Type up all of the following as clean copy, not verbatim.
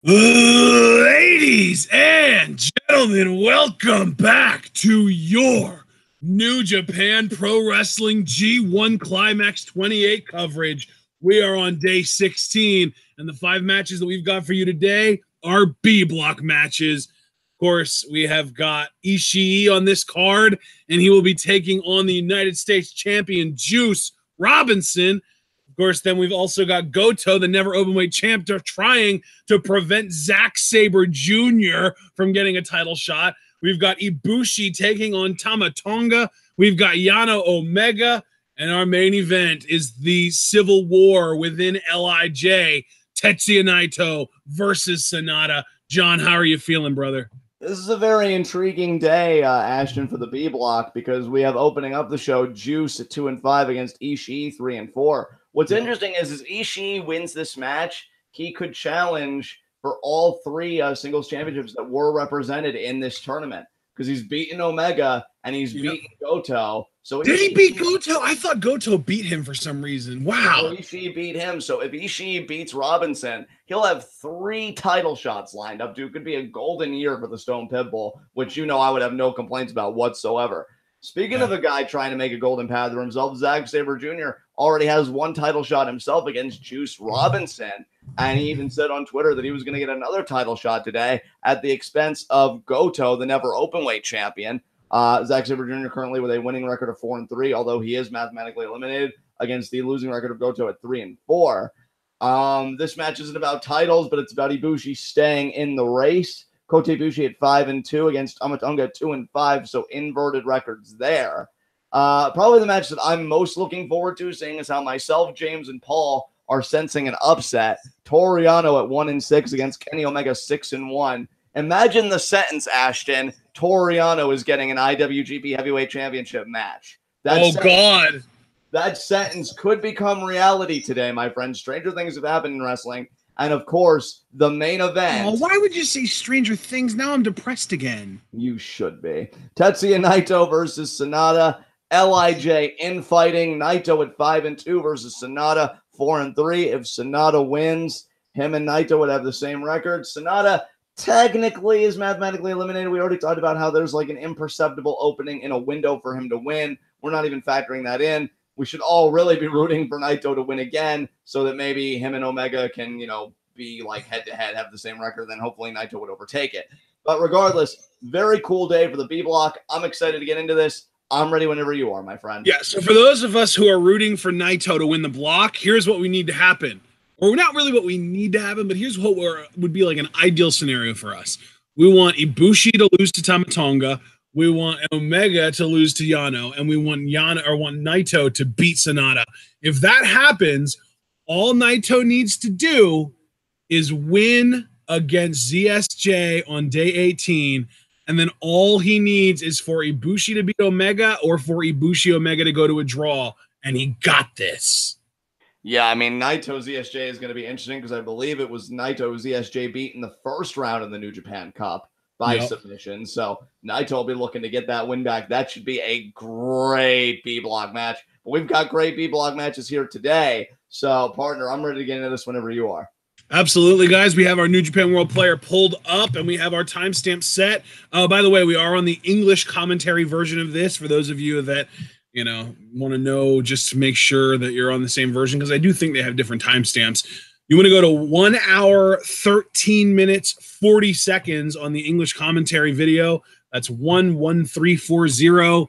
Ladies and gentlemen, welcome back to your New Japan Pro Wrestling G1 Climax 28 coverage. We are on day 16, and the 5 matches that we've got for you today are B block matches. Of course, we have got Ishii on this card, and he will be taking on the United States champion Juice Robinson. Of course, then we've also got Goto, the never openweight champ, trying to prevent Zack Sabre Jr. from getting a title shot. We've got Ibushi taking on Tama Tonga. We've got Yano Omega. And our main event is the civil war within LIJ. Tetsuya Naito versus SANADA. John, how are you feeling, brother? This is a very intriguing day, Ashton, for the B block, because we have opening up the show Juice at 2-5 against Ishii 3-4. What's interesting is Ishii wins this match, he could challenge for all 3 singles championships that were represented in this tournament, because he's beaten Omega and he's beaten Goto. So did he beat Goto? I thought Goto beat him for some reason. Wow. So Ishii beat him. So if Ishii beats Robinson, he'll have 3 title shots lined up, dude. Could be a golden year for the Stone Pitbull, which I would have no complaints about whatsoever. Speaking of a guy trying to make a golden path for himself, Zack Sabre Jr. already has 1 title shot himself against Juice Robinson. And he even said on Twitter that he was going to get another title shot today at the expense of Goto, the never openweight champion. Zack Sabre Jr. currently with a winning record of 4-3, although he is mathematically eliminated against the losing record of Goto at 3-4. This match isn't about titles, but it's about Ibushi staying in the race. Kota Ibushi at 5-2 against Tama Tonga at 2-5, so inverted records there. Probably the match that I'm most looking forward to, seeing as how myself, James, and Paul are sensing an upset. Toru Yano at 1-6 against Kenny Omega 6-1. Imagine the sentence, Ashton. Toru Yano is getting an IWGP Heavyweight Championship match. God. That sentence could become reality today, my friend. Stranger things have happened in wrestling. And, of course, the main event. Oh, why would you say stranger things? Now I'm depressed again. You should be. Tetsuya Naito versus SANADA. LIJ infighting. Naito at 5-2 versus SANADA 4-3. If SANADA wins, him and Naito would have the same record. SANADA technically is mathematically eliminated. We already talked about how there's like an imperceptible opening in a window for him to win. We're not even factoring that in. We should all really be rooting for Naito to win again so that maybe him and Omega can, be like head-to-head, have the same record, then hopefully Naito would overtake it. But regardless, very cool day for the B block. I'm excited to get into this. I'm ready whenever you are, my friend. Yeah, so for those of us who are rooting for Naito to win the block, here's what we need to happen. Or not really what we need to happen, but here's what would be like an ideal scenario for us. We want Ibushi to lose to Tama Tonga. We want Omega to lose to Yano, and we want Naito to beat SANADA. If that happens, all Naito needs to do is win against ZSJ on day 18, and then all he needs is for Ibushi to beat Omega or for Ibushi Omega to go to a draw, and he got this. Yeah, I mean, Naito ZSJ is going to be interesting because I believe it was Naito ZSJ beat in the first round of the New Japan Cup by submission. So Naito will be looking to get that win back. That should be a great B-block match. But we've got great B-block matches here today. So, partner, I'm ready to get into this whenever you are. Absolutely, guys. We have our New Japan World Player pulled up, and we have our timestamp set. By the way, we are on the English commentary version of this for those of you that want to know, just to make sure that you're on the same version, because I do think they have different timestamps. You want to go to 1 hour, 13 minutes, 40 seconds on the English commentary video. That's 11340.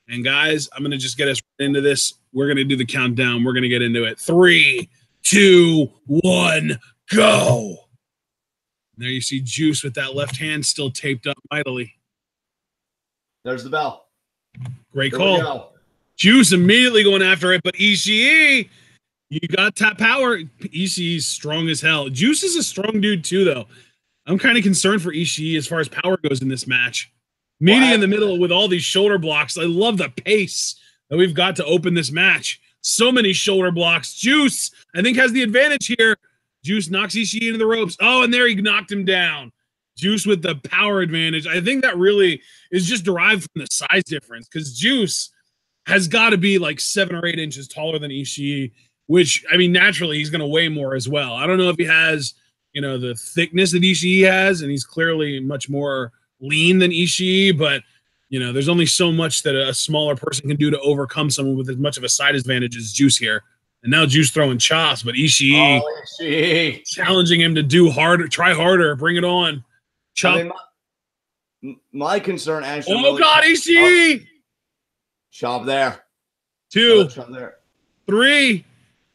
And guys, I'm going to just get us into this. We're going to do the countdown. We're going to get into it. 3, 2, 1, go. There you see Juice with that left hand still taped up mightily. There's the bell. Great call. Juice immediately going after it, but Ishii, you got top power. Ishii's strong as hell. Juice is a strong dude too, though. I'm kind of concerned for Ishii as far as power goes in this match. Meeting in the middle with all these shoulder blocks. I love the pace that we've got to open this match. So many shoulder blocks. Juice, I think, has the advantage here. Juice knocks Ishii into the ropes. Oh, and there he knocked him down. Juice with the power advantage. I think that really is just derived from the size difference, because Juice has got to be like 7 or 8 inches taller than Ishii, which, I mean, naturally he's going to weigh more as well. I don't know if he has you know, the thickness that Ishii has, and he's clearly much more lean than Ishii, but you know, there's only so much that a smaller person can do to overcome someone with as much of a side advantage as Juice here. And now Juice throwing chops, but Ishii, challenging him to do harder, try harder, bring it on. Chop. I mean, my concern, actually. Oh, really, God, Ishii! Chop there. 2. Chop there. 3.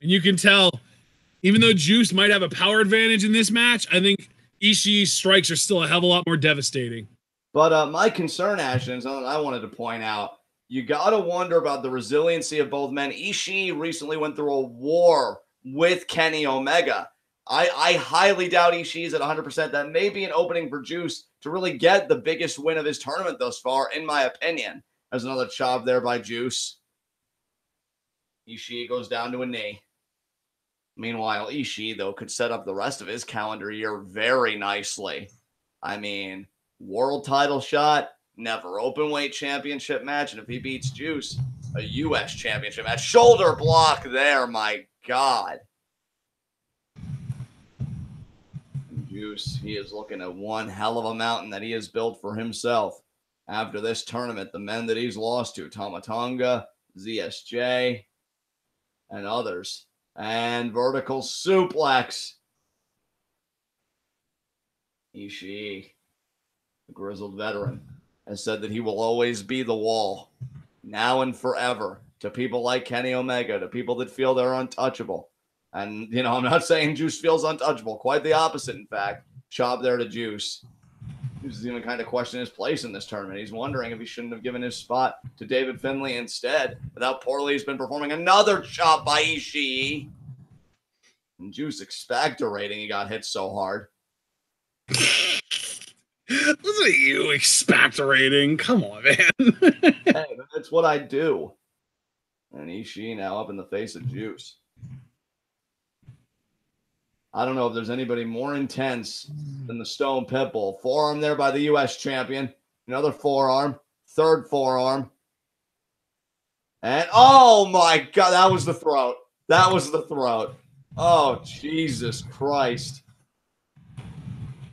And you can tell, even though Juice might have a power advantage in this match, I think Ishii's strikes are still a hell of a lot more devastating. But my concern, Ashton, is something I wanted to point out. You got to wonder about the resiliency of both men. Ishii recently went through a war with Kenny Omega. I highly doubt Ishii is at 100%. That may be an opening for Juice to really get the biggest win of his tournament thus far, in my opinion. There's another chop there by Juice. Ishii goes down to a knee. Meanwhile, Ishii, though, could set up the rest of his calendar year very nicely. I mean, world title shot, never open weight championship match, and if he beats Juice, a U.S. championship match. Shoulder block there, my God. Juice, he is looking at one hell of a mountain that he has built for himself. After this tournament, the men that he's lost to, Tonga, ZSJ, and others. And vertical suplex. Ishii, the grizzled veteran, has said that he will always be the wall, now and forever, to people like Kenny Omega, to people that feel they're untouchable. And, you know, I'm not saying Juice feels untouchable. Quite the opposite, in fact. Chop there to Juice. Juice is even kind of questioning his place in this tournament. He's wondering if he shouldn't have given his spot to David Finlay instead, with how poorly he's been performing. Another chop by Ishii. And Juice expectorating. He got hit so hard. Listen at you expectorating. Come on, man. Hey, that's what I do. And Ishii now up in the face of Juice. I don't know if there's anybody more intense than the Stone Pitbull. Forearm there by the U.S. champion. Another forearm. Third forearm. And, oh, my God, that was the throat. That was the throat. Oh, Jesus Christ.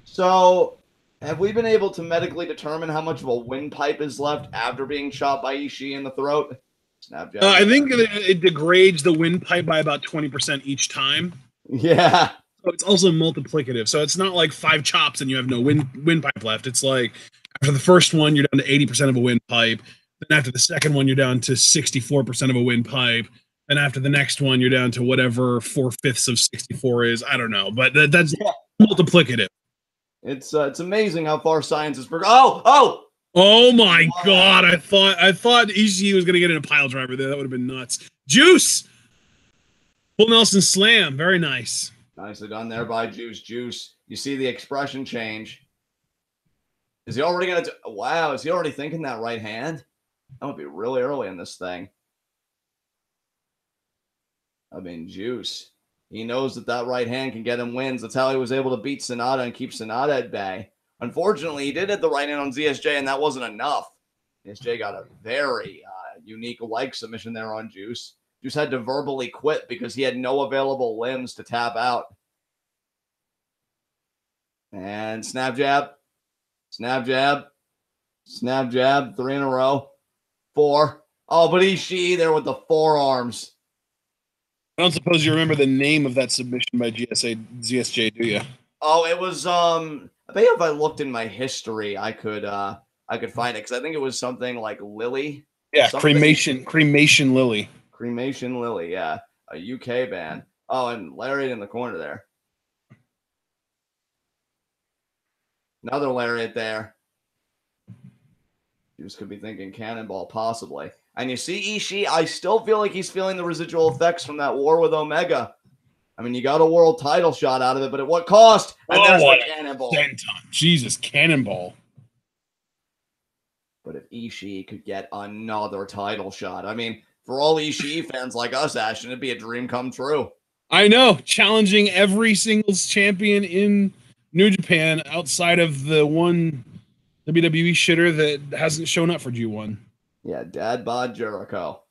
So, have we been able to medically determine how much of a windpipe is left after being shot by Ishii in the throat? Snap jab. I think it degrades the windpipe by about 20% each time. Yeah. So it's also multiplicative. So it's not like 5 chops and you have no windpipe left. It's like after the first one, you're down to 80% of a windpipe. Then after the second one, you're down to 64% of a windpipe. And after the next one, you're down to whatever 4/5 of 64 is. I don't know, but that's multiplicative. It's amazing how far science has progressed. Oh my God! I thought Ishii was gonna get in a pile driver there. That would have been nuts. Juice, full Nelson slam, very nice. Nicely done there by Juice. Juice, you see the expression change. Is he already gonna? Wow, is he already thinking that right hand? That would be really early in this thing. I mean, Juice. He knows that right hand can get him wins. That's how he was able to beat SANADA and keep SANADA at bay. Unfortunately, he did hit the right hand on ZSJ, and that wasn't enough. ZSJ got a very unique leg submission there on Juice. Juice had to verbally quit because he had no available limbs to tap out. And snap jab. Snap jab. Snap jab. 3 in a row. 4. Oh, but Ishii there with the forearms. I don't suppose you remember the name of that submission by ZSJ, do you? Oh, it was I think if I looked in my history, I could find it, because I think it was something like Lily. Yeah, Cremation Lily. Cremation Lily, yeah. A UK band. Oh, and Lariat in the corner there. Another Lariat there. You just could be thinking Cannonball, possibly. And you see Ishii, I still feel like he's feeling the residual effects from that war with Omega. I mean, you got a world title shot out of it, but at what cost? And there's the Cannonball. Jesus, Cannonball. But if Ishii could get another title shot, I mean, for all Ishii fans like us, Ashton, it'd be a dream come true. I know, challenging every singles champion in New Japan outside of the one WWE shitter that hasn't shown up for G1. Yeah, Dad Bod Jericho.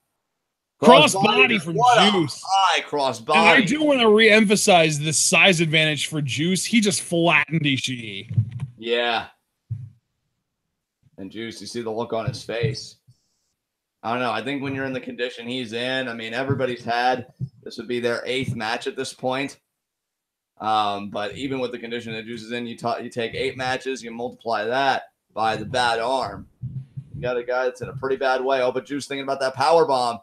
Crossbody from what Juice. High crossbody. And I do want to re-emphasize the size advantage for Juice. He just flattened Ishii. Yeah. And Juice, you see the look on his face. I don't know. I think when you're in the condition he's in, I mean, everybody's had, this would be their 8th match at this point. But even with the condition that Juice is in, you take 8 matches, you multiply that by the bad arm. You got a guy that's in a pretty bad way. Oh, but Juice thinking about that power bomb.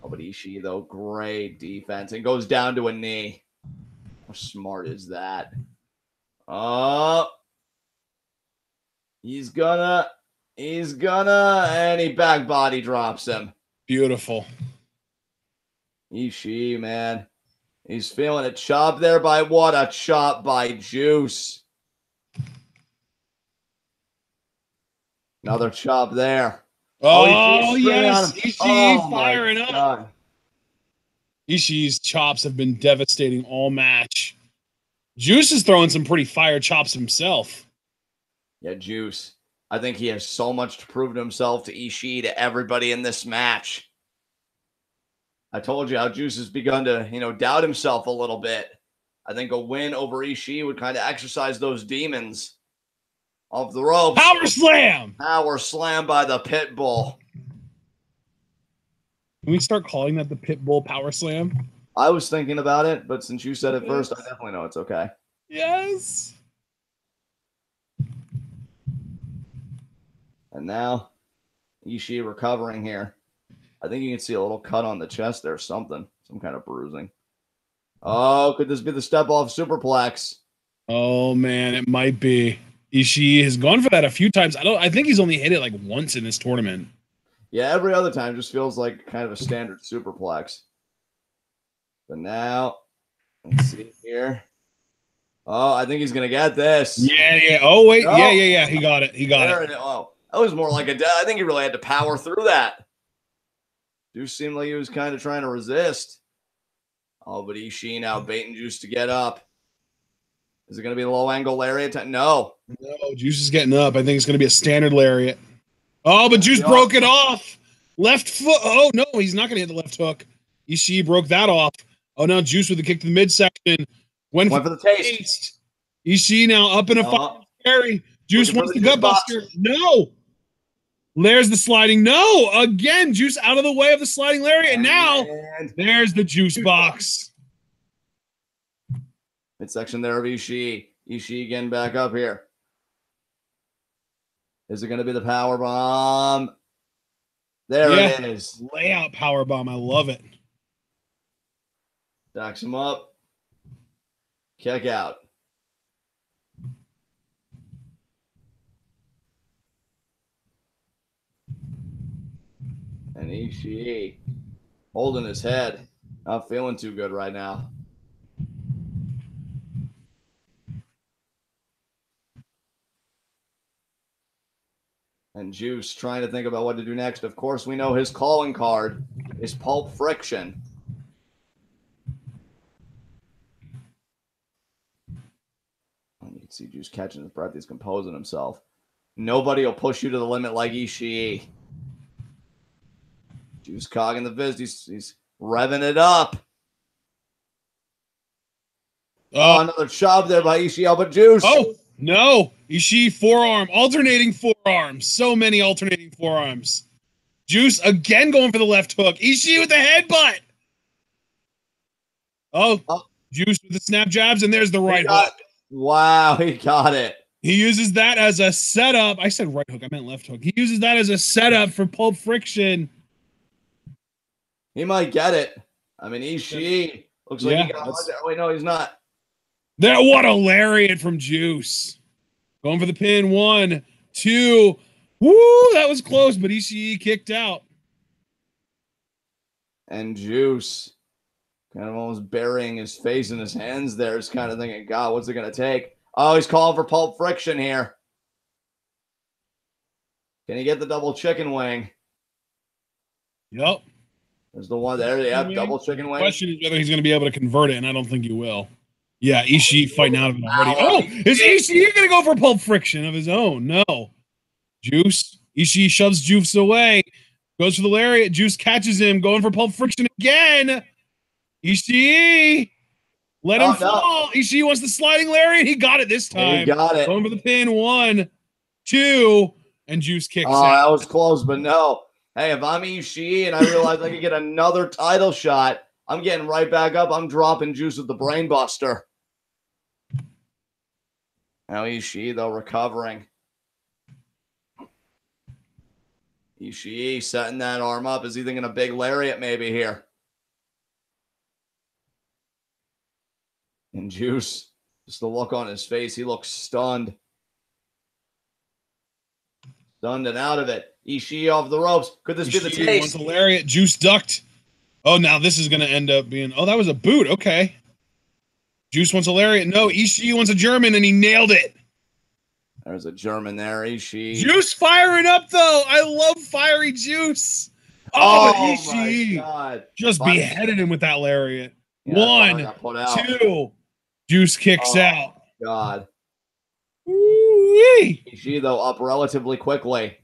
Oh, but Ishii, though, great defense. And goes down to a knee. How smart is that? Oh. He's gonna, and he back body drops him. Beautiful. Ishii, man. He's feeling a chop there by what? A chop by Juice. Another chop there. Oh, yes. Ishii oh firing up. God. Ishii's chops have been devastating all match. Juice is throwing some pretty fire chops himself. Yeah, Juice. I think he has so much to prove to himself, to Ishii, to everybody in this match. I told you how Juice has begun to, doubt himself a little bit. I think a win over Ishii would kind of exercise those demons off the ropes. Power slam! Power slam by the pit bull. Can we start calling that the pit bull power slam? I was thinking about it, but since you said it first, I definitely know it's okay. Yes. And now, Ishii recovering here. I think you can see a little cut on the chest there, something. Some kind of bruising. Oh, could this be the step-off superplex? Oh, man, it might be. Ishii has gone for that a few times. I think he's only hit it like once in this tournament. Yeah, every other time just feels like kind of a standard superplex. But now, let's see here. Oh, I think he's going to get this. Yeah. Oh, wait. No. Yeah. He got it. Oh, that was more like I think he really had to power through that. Juice seemed like he was kind of trying to resist. Oh, but Ishii now baiting Juice to get up. Is it going to be a low angle lariat? No. No, Juice is getting up. I think it's going to be a standard lariat. Oh, but Juice broke it off. Left foot. Oh, no, he's not going to hit the left hook. Ishii broke that off. Oh, now Juice with the kick to the midsection. Went for the taste. Ishii now up in a fire carry. Juice wants the gut buster. No. There's the sliding. No. Again, Juice out of the way of the sliding lariat. And now there's the juice box. Midsection there of Ishii. Ishii getting back up here. Is it going to be the power bomb? There it is. Layout power bomb. I love it. Stacks him up. Kick out. And Ishii holding his head. Not feeling too good right now. And Juice trying to think about what to do next. Of course, we know his calling card is Pulp Friction. You can see Juice catching his breath. He's composing himself. Nobody will push you to the limit like Ishii. Juice cogging the fist. He's revving it up. Oh, another shove there by Ishii. Oh, but Juice. Oh, no. Ishii forearm. Alternating forearms. So many alternating forearms. Juice again going for the left hook. Ishii with the headbutt. Oh. Juice with the snap jabs, and there's the right hook. Wow, he got it. He uses that as a setup. I said right hook. I meant left hook. He uses that as a setup for Pulp Friction. He might get it. I mean, Ishii looks like he got it. Oh, wait, no, he's not. There, what a lariat from Juice. Going for the pin. 1, 2. Woo, that was close, but Ishii kicked out. And Juice kind of almost burying his face in his hands there. Is kind of thinking, God, what's it going to take? Oh, he's calling for Pulp Friction here. Can he get the double chicken wing? Yep. There's the one there. Yeah, double chicken wing. The question is whether he's going to be able to convert it, and I don't think he will. Yeah, Ishii fighting out of it already. Oh, is Ishii going to go for Pulp Friction of his own? No. Juice. Ishii shoves Juice away. Goes for the lariat. Juice catches him. Going for Pulp Friction again. Ishii. Let him fall. No. Ishii wants the sliding lariat. He got it this time. He got it. Going for the pin. 1, 2. And Juice kicks out. That was close, but no. Hey, if I'm Ishii and I realize I can get another title shot, I'm getting right back up. I'm dropping Juice with the Brain Buster. Now Ishii, though, recovering. Ishii setting that arm up. Is he thinking a big lariat maybe here? And Juice, just the look on his face, he looks stunned. Stunned and out of it. Ishii off the ropes. Could this be the taste? Wants a lariat. Juice ducked. Oh, now this is going to end up being... Oh, that was a boot. Okay. Juice wants a lariat. No, Ishii wants a German, and he nailed it. There's a German there, Ishii. Juice firing up, though. I love fiery Juice. Oh, Ishii. My God. Just beheaded him with that lariat. Yeah, 1, 2. Juice kicks out. God. Woo-wee. Ishii, though, up relatively quickly.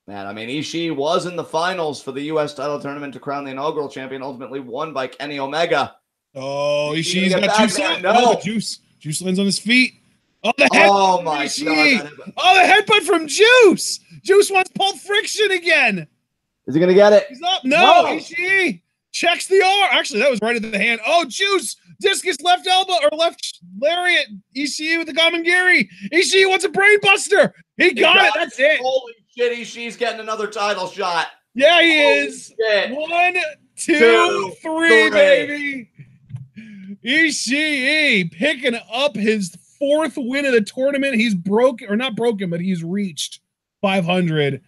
Man, I mean, Ishii was in the finals for the U.S. title tournament to crown the inaugural champion, ultimately won by Kenny Omega. Oh, Ishii's got Juice out. No, Juice lands on his feet. Oh, the headbutt. Oh, my God. Oh, the headbutt from Juice. Juice wants Pulp Friction again. Is he going to get it? He's up. No, Ishii checks the arm. Actually, that was right at the hand. Oh, Juice. Discus left elbow or left lariat. Ishii with the Gamangiri. Ishii wants a brain buster. He got it. That's it. Holy shit, Ishii's getting another title shot. Yeah, he is. Shit. 1, 2, 3, baby. Ishii picking up his 4th win of the tournament. He's broken, or not broken, but he's reached 500.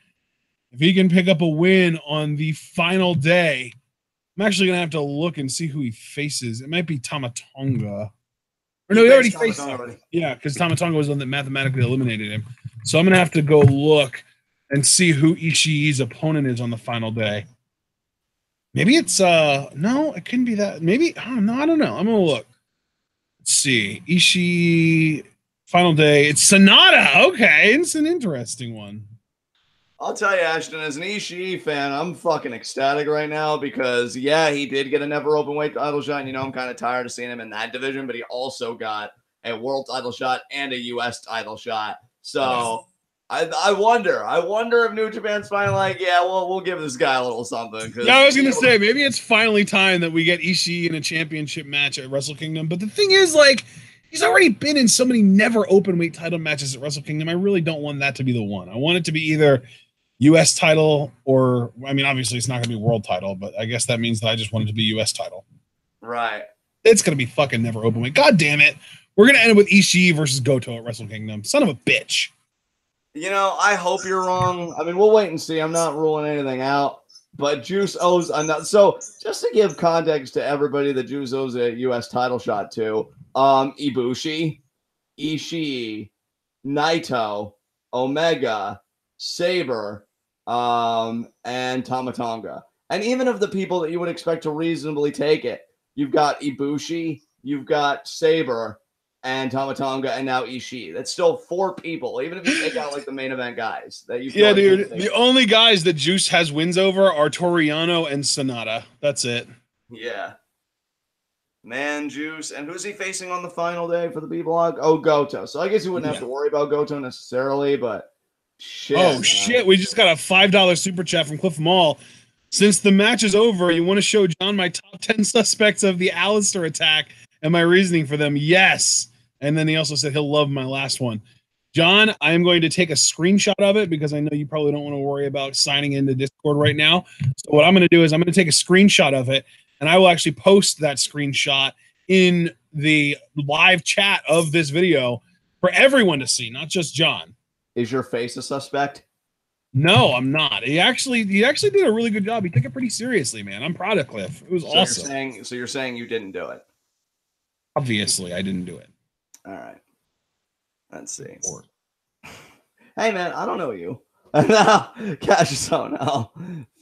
If he can pick up a win on the final day, I'm actually going to have to look and see who he faces. It might be Tonga. Or no, he already faced him. Yeah, because Tonga was the one that mathematically eliminated him. So I'm going to have to go look and see who Ishii's opponent is on the final day. Maybe it's no, it couldn't be that. Maybe I don't know. I'm gonna look. Let's see. Ishii final day. It's SANADA. Okay, it's an interesting one. I'll tell you, Ashton, as an Ishii fan, I'm fucking ecstatic right now because yeah, he did get a never open weight title shot, and you know I'm kind of tired of seeing him in that division, but he also got a world title shot and a US title shot. So I wonder if New Japan's finally like, yeah, we'll give this guy a little something. Yeah, I was gonna say maybe it's finally time that we get Ishii in a championship match at Wrestle Kingdom. But the thing is, like, he's already been in so many never open weight title matches at Wrestle Kingdom. I really don't want that to be the one. I want it to be either US title or, I mean, obviously it's not gonna be world title, but I guess that means that I just want it to be US title. Right. It's gonna be fucking never open weight. God damn it. We're gonna end it with Ishii versus Goto at Wrestle Kingdom. Son of a bitch. You know, I hope you're wrong. I mean, we'll wait and see. I'm not ruling anything out. But Juice owes another. So, just to give context to everybody that Juice owes a U.S. title shot to, Ibushi, Ishii, Naito, Omega, Sabre, and Tonga. And even of the people that you would expect to reasonably take it, you've got Ibushi, you've got Sabre, and Tonga, and now Ishii. That's still 4 people, even if you take out like the main event guys. That you yeah, dude. The only guys that Juice has wins over are Toru, Yano, and SANADA. That's it. Yeah. Man, Juice. And who's he facing on the final day for the B-Block? Oh, Goto. So I guess you wouldn't have to worry about Goto necessarily, but shit. Oh, man. Shit. We just got a $5 super chat from Cliff Mall. Since the match is over, you want to show John my top 10 suspects of the Alistair attack and my reasoning for them? Yes. And then he also said he'll love my last one. John, I am going to take a screenshot of it because I know you probably don't want to worry about signing into Discord right now. So what I'm going to do is I'm going to take a screenshot of it, and I will actually post that screenshot in the live chat of this video for everyone to see, not just John. Is your face a suspect? No, I'm not. He actually did a really good job. He took it pretty seriously, man. I'm proud of Cliff. It was awesome. So you're saying you didn't do it? Obviously, I didn't do it. All right. Let's see. Hey, man, I don't know you. Now, Cash is out now.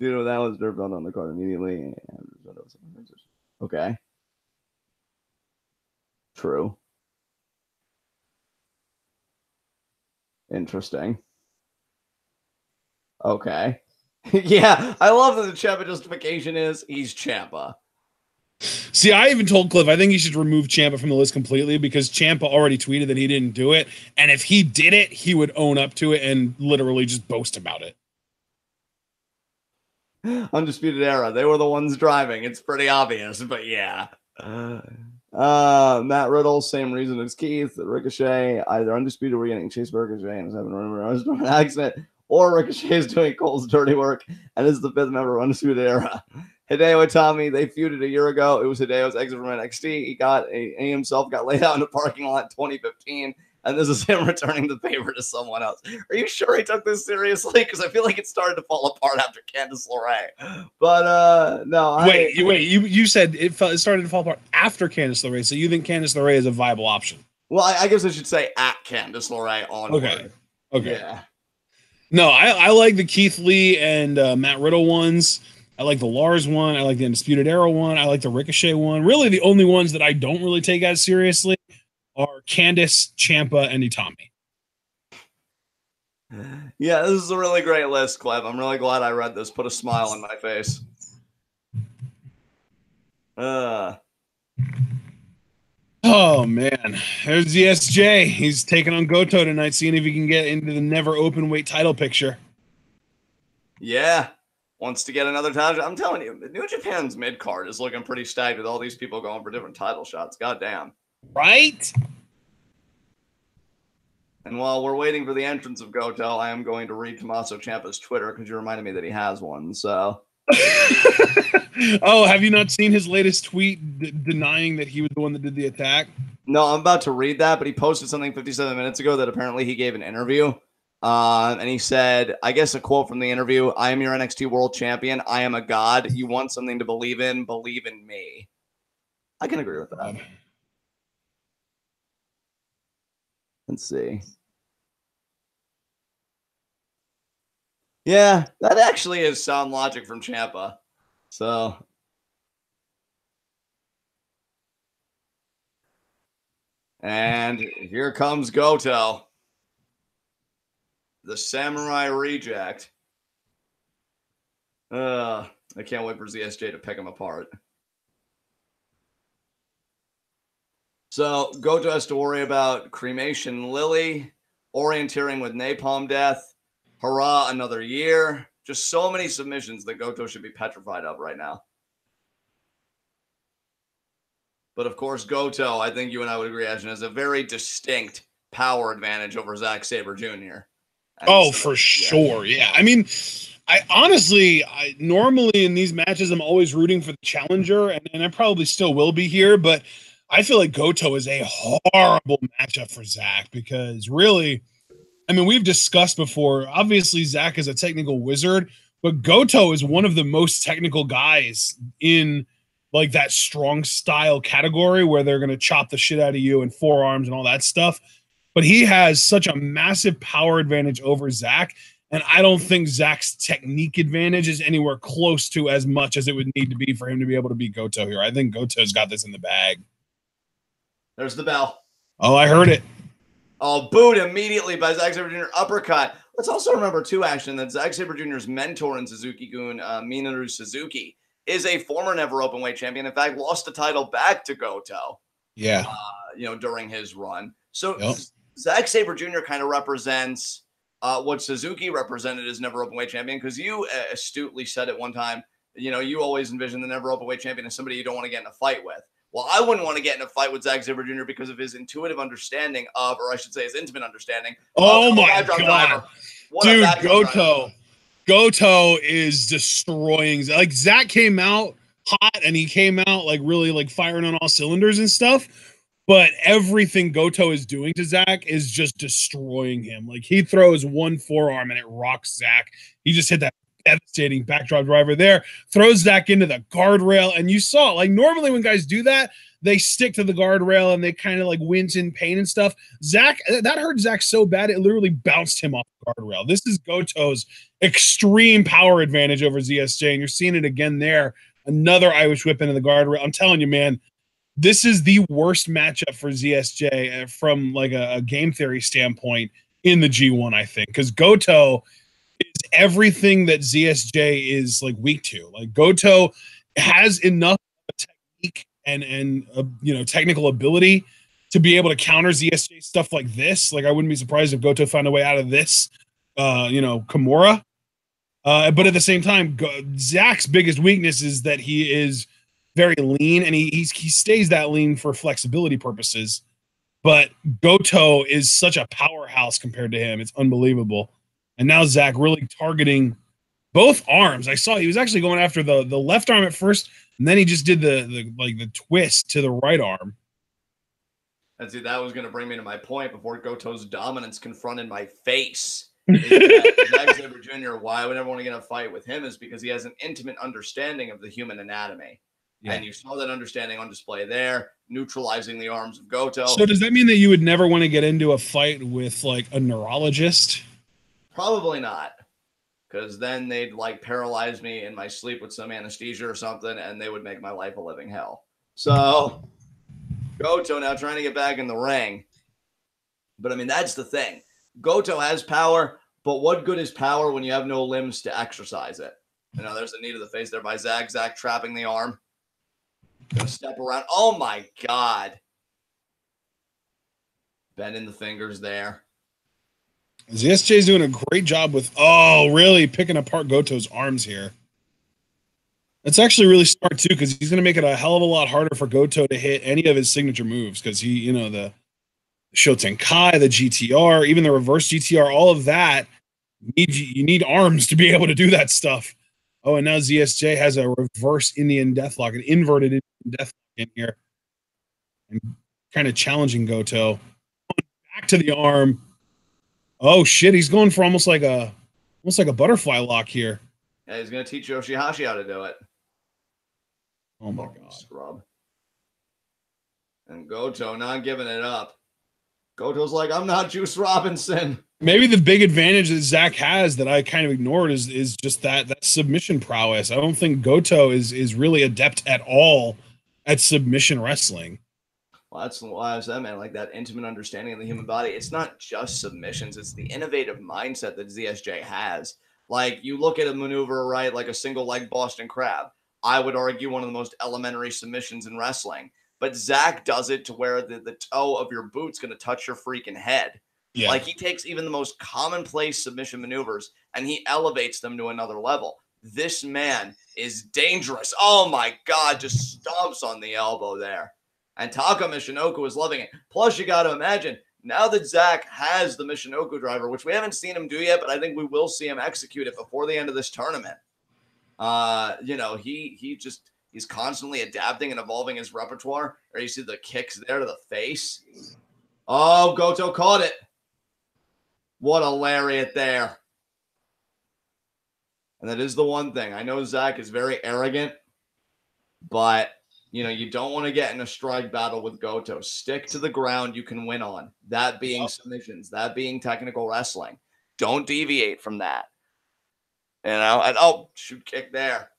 You know, that was derped on the card immediately. Okay. True. Interesting. Okay. Yeah, I love that the Ciampa justification is he's Ciampa. See, I even told Cliff I think he should remove Ciampa from the list completely because Ciampa already tweeted that he didn't do it, and if he did it, he would own up to it and literally just boast about it. Undisputed Era, they were the ones driving. It's pretty obvious, but yeah. Matt Riddle, same reason as Keith. Ricochet, either Undisputed, we're getting Chase Ricochet and is having an accident, or Ricochet is doing Cole's dirty work and is the 5th member of Undisputed Era. Hideo Itami, they feuded a year ago. It was Hideo's exit from NXT. He himself got laid out in the parking lot in 2015. And this is him returning the favor to someone else. Are you sure he took this seriously? Because I feel like it started to fall apart after Candice LeRae. But no. Wait. You said it started to fall apart after Candice LeRae. So you think Candice LeRae is a viable option? Well, I guess I should say at Candice LeRae onward. Okay. Yeah. No, I like the Keith Lee and Matt Riddle ones. I like the Lars one. I like the Undisputed Era one. I like the Ricochet one. Really, the only ones that I don't really take as seriously are Candice, Ciampa, and Itami. Yeah, this is a really great list, Cleb. I'm really glad I read this. Put a smile on my face. Oh, man. There's the SJ. He's taking on Goto tonight, seeing if he can get into the never open weight title picture. Yeah. Wants to get another title. I'm telling you, New Japan's mid-card is looking pretty stacked with all these people going for different title shots. Goddamn. Right? And while we're waiting for the entrance of Goto, I am going to read Tommaso Ciampa's Twitter because you reminded me that he has one. So, oh, have you not seen his latest tweet denying that he was the one that did the attack? No, I'm about to read that, but he posted something 57 minutes ago that apparently he gave an interview. And he said, I guess a quote from the interview, "I am your NXT World Champion. I am a god. You want something to believe in me." I can agree with that. Let's see. Yeah, that actually is sound logic from Ciampa. So, and here comes Goto, the Samurai Reject. I can't wait for ZSJ to pick him apart. So Goto has to worry about Cremation Lily, orienteering with Napalm Death, hurrah, another year. Just so many submissions that Goto should be petrified of right now. But of course, Goto, I think you and I would agree, Ashton, has a very distinct power advantage over Zack Sabre Jr. Oh, for sure. Yeah. I mean, I honestly, normally in these matches, I'm always rooting for the challenger, and I probably still will be here, but I feel like Goto is a horrible matchup for Zack because really, I mean, we've discussed before, obviously Zack is a technical wizard, but Goto is one of the most technical guys in like that strong style category where they're going to chop the shit out of you and forearms and all that stuff. But he has such a massive power advantage over Zack. And I don't think Zack's technique advantage is anywhere close to as much as it would need to be for him to be able to beat Goto here. I think Goto's got this in the bag. There's the bell. Oh, I heard it. Oh, booed immediately by Zack Sabre Jr. Uppercut. Let's also remember, too, Ashton, that Zack Sabre Jr.'s mentor in Suzuki-gun, Minoru Suzuki, is a former never openweight champion. In fact, lost the title back to Goto. Yeah. During his run. So Zack Sabre Jr. kind of represents what Suzuki represented as never openweight champion, because you astutely said at one time, you always envision the never openweight champion as somebody you don't want to get in a fight with. Well, I wouldn't want to get in a fight with Zack Sabre Jr. because of his intuitive understanding of, or I should say his intimate understanding. Oh my God. Dude, Goto is destroying. Like, Zack came out hot and he came out like really like firing on all cylinders and stuff. But everything Goto is doing to Zack is just destroying him. Like, he throws one forearm and it rocks Zack. He just hit that devastating backdrop driver there, throws Zack into the guardrail. And you saw, like, normally when guys do that, they stick to the guardrail and they kind of like wince in pain and stuff. Zack, that hurt Zack so bad, it literally bounced him off the guardrail. This is Goto's extreme power advantage over ZSJ. And you're seeing it again there. Another Irish whip into the guardrail. I'm telling you, man, this is the worst matchup for ZSJ from like a game theory standpoint in the G1, I think, because Goto is everything that ZSJ is like weak to. Like Goto has enough technique and technical ability to be able to counter ZSJ stuff like this. Like I wouldn't be surprised if Goto found a way out of this, Kimura. But at the same time, Zack's biggest weakness is that he is very lean, and he stays that lean for flexibility purposes. But Goto is such a powerhouse compared to him; it's unbelievable. And now Zack really targeting both arms. I saw he was actually going after the left arm at first, and then he just did the twist to the right arm. And see, that was going to bring me to my point before Goto's dominance confronted my face. Zack Sabre Jr., why I would never want to get in a fight with him is because he has an intimate understanding of the human anatomy. Yeah. And you saw that understanding on display there, neutralizing the arms of Goto. So does that mean that you would never want to get into a fight with like a neurologist? Probably not. Because then they'd like paralyze me in my sleep with some anesthesia or something, and they would make my life a living hell. So Goto now trying to get back in the ring. But I mean, that's the thing. Goto has power, but what good is power when you have no limbs to exercise it? There's a knee to the face there by Zack. Zack trapping the arm. Gonna step around. Oh my God. Bending the fingers there. ZSJ's doing a great job with, really picking apart Goto's arms here. That's actually really smart too, because he's going to make it a hell of a lot harder for Goto to hit any of his signature moves, because he, the Shotenkai, the GTR, even the reverse GTR, all of that, you need arms to be able to do that stuff. Oh, and now ZSJ has a reverse Indian Deathlock, an inverted Indian Deathlock in here, and kind of challenging Goto. Back to the arm. Oh shit, he's going for almost like a butterfly lock here. Yeah, he's gonna teach Yoshihashi how to do it. Oh my God. Scrub. And Goto not giving it up. Goto's like, I'm not Juice Robinson. Maybe the big advantage that Zack has that I kind of ignored is just that submission prowess. I don't think Goto is really adept at all at submission wrestling. Well, that's why I said, man, like that intimate understanding of the human body. It's not just submissions. It's the innovative mindset that ZSJ has. Like you look at a maneuver, right? Like a single leg Boston Crab. I would argue one of the most elementary submissions in wrestling. But Zack does it to where the toe of your boot's going to touch your freaking head. Yeah. Like he takes even the most commonplace submission maneuvers and he elevates them to another level. This man is dangerous. Oh my God, just stomps on the elbow there. And Taka Michinoku is loving it. Plus, you got to imagine, now that Zack has the Michinoku driver, which we haven't seen him do yet, but I think we will see him execute it before the end of this tournament. He's constantly adapting and evolving his repertoire. Or you see the kicks there to the face. Oh, Goto caught it. What a lariat there. And that is the one thing. I know Zack is very arrogant, but you don't want to get in a strike battle with Goto. Stick to the ground you can win on. That being submissions, that being technical wrestling. Don't deviate from that. And shoot kick there.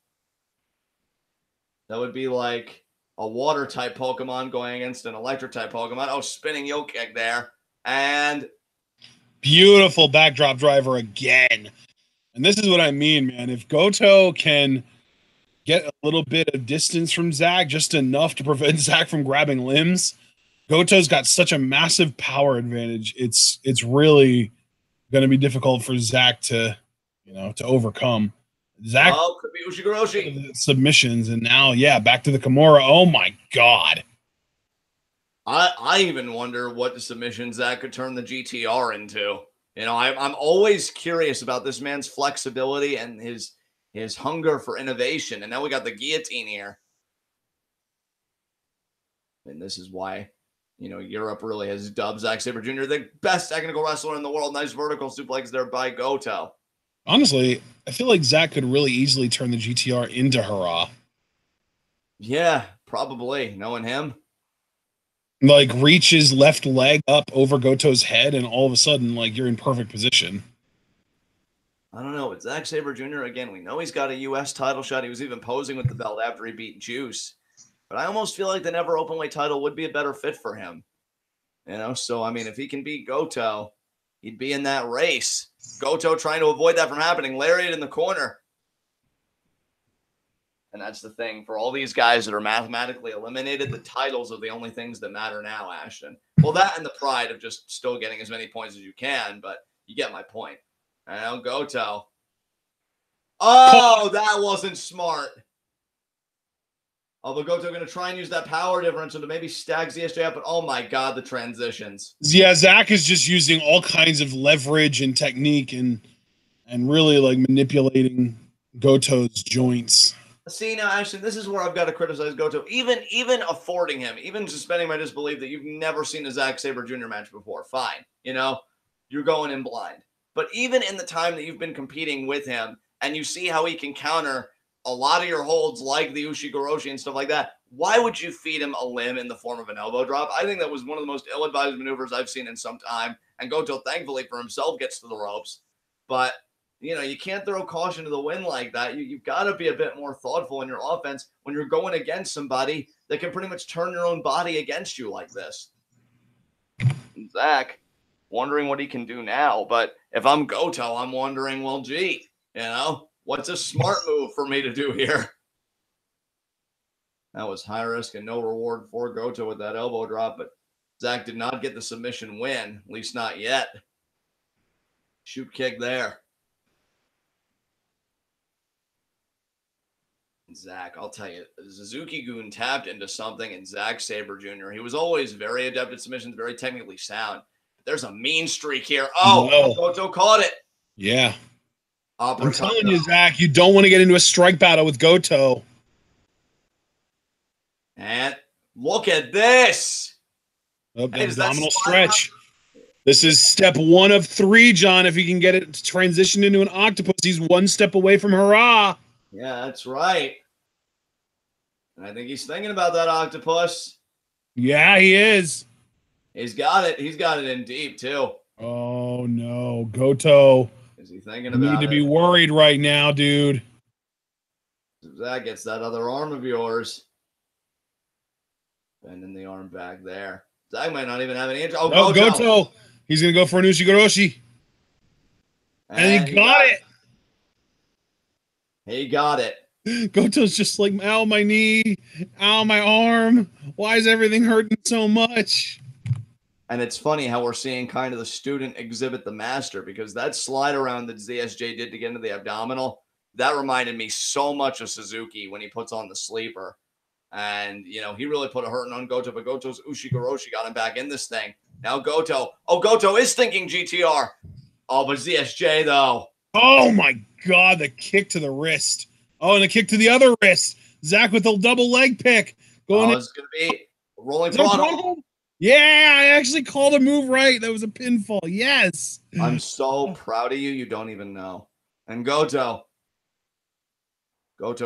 That would be like a water type Pokemon going against an electric type Pokemon. Oh, spinning yoke kick there. And beautiful backdrop driver again. And this is what I mean, man. If Goto can get a little bit of distance from Zack, just enough to prevent Zack from grabbing limbs, Goto's got such a massive power advantage. It's really going to be difficult for Zack to overcome. Zack could be Ushigoroshi submissions, and now back to the Kimura. Oh my God. I even wonder what the submission Zack could turn the GTR into. I'm always curious about this man's flexibility and his hunger for innovation. And now we got the guillotine here. And this is why, Europe really has dubbed Zack Sabre Jr. the best technical wrestler in the world. Nice vertical suplex there by Goto. Honestly, I feel like Zack could really easily turn the GTR into hurrah. Yeah, probably. Knowing him. Like, reach his left leg up over Goto's head, and all of a sudden, like, you're in perfect position. I don't know. But Zack Sabre Jr., again, we know he's got a U.S. title shot. He was even posing with the belt after he beat Juice. But I almost feel like the never openweight title would be a better fit for him. So, I mean, if he can beat Goto, he'd be in that race. Goto trying to avoid that from happening. Lariat in the corner. And that's the thing. For all these guys that are mathematically eliminated, the titles are the only things that matter now, Ashton. Well, that and the pride of just still getting as many points as you can, but you get my point. And now Goto. Oh, that wasn't smart. Although Goto going to try and use that power differential to maybe stag ZSJ up, but oh my God, the transitions. Yeah, Zack is just using all kinds of leverage and technique and really like manipulating Goto's joints. See, now, Ashton, this is where I've got to criticize Goto. Even affording him, even suspending my disbelief that you've never seen a Zack Sabre Jr. match before. Fine. You know, you're going in blind. But even in the time that you've been competing with him and you see how he can counter a lot of your holds like the Ushigoroshi and stuff like that, why would you feed him a limb in the form of an elbow drop? I think that was one of the most ill-advised maneuvers I've seen in some time. And Goto, thankfully for himself, gets to the ropes. But you know, you can't throw caution to the wind like that. You've got to be a bit more thoughtful in your offense when you're going against somebody that can pretty much turn your own body against you like this. And Zack, wondering what he can do now. But if I'm Goto, I'm wondering, well, gee, you know, what's a smart move for me to do here? That was high risk and no reward for Goto with that elbow drop, but Zack did not get the submission win, at least not yet. Shoot kick there. Zack, I'll tell you, Suzuki-gun tapped into something in Zack Sabre Jr. He was always very adept at submissions, very technically sound. But there's a mean streak here. Oh, Goto caught it. Yeah. I'm telling you, Zack, you don't want to get into a strike battle with Goto. And look at this. Abdominal stretch. This is step 1 of 3, John. If he can get it transitioned into an octopus, he's 1 step away from hurrah. Yeah, that's right. And I think he's thinking about that octopus. Yeah, he is. He's got it. He's got it in deep, too. Oh, no. Goto. Is he thinking about it? You need to be worried right now, dude. Zack gets that other arm of yours. Bending the arm back there. Zack might not even have any interest. Oh, Goto. He's going to go for an Ushigoroshi. And he got it. He got it. Goto's just like, ow, my knee. Ow, my arm. Why is everything hurting so much? And it's funny how we're seeing kind of the student exhibit the master, because that slide around that ZSJ did to get into the abdominal, that reminded me so much of Suzuki when he puts on the sleeper. And, you know, he really put a hurting on Goto, but Goto's Ushigoroshi got him back in this thing. Now Goto. Oh, Goto is thinking GTR. Oh, but ZSJ, though. Oh, my God. The kick to the wrist. Oh, and a kick to the other wrist. Zack with a double leg pick. Going it's going to be rolling throttle. Yeah, I actually called a move right. That was a pinfall. Yes. I'm so proud of you. You don't even know. And Goto's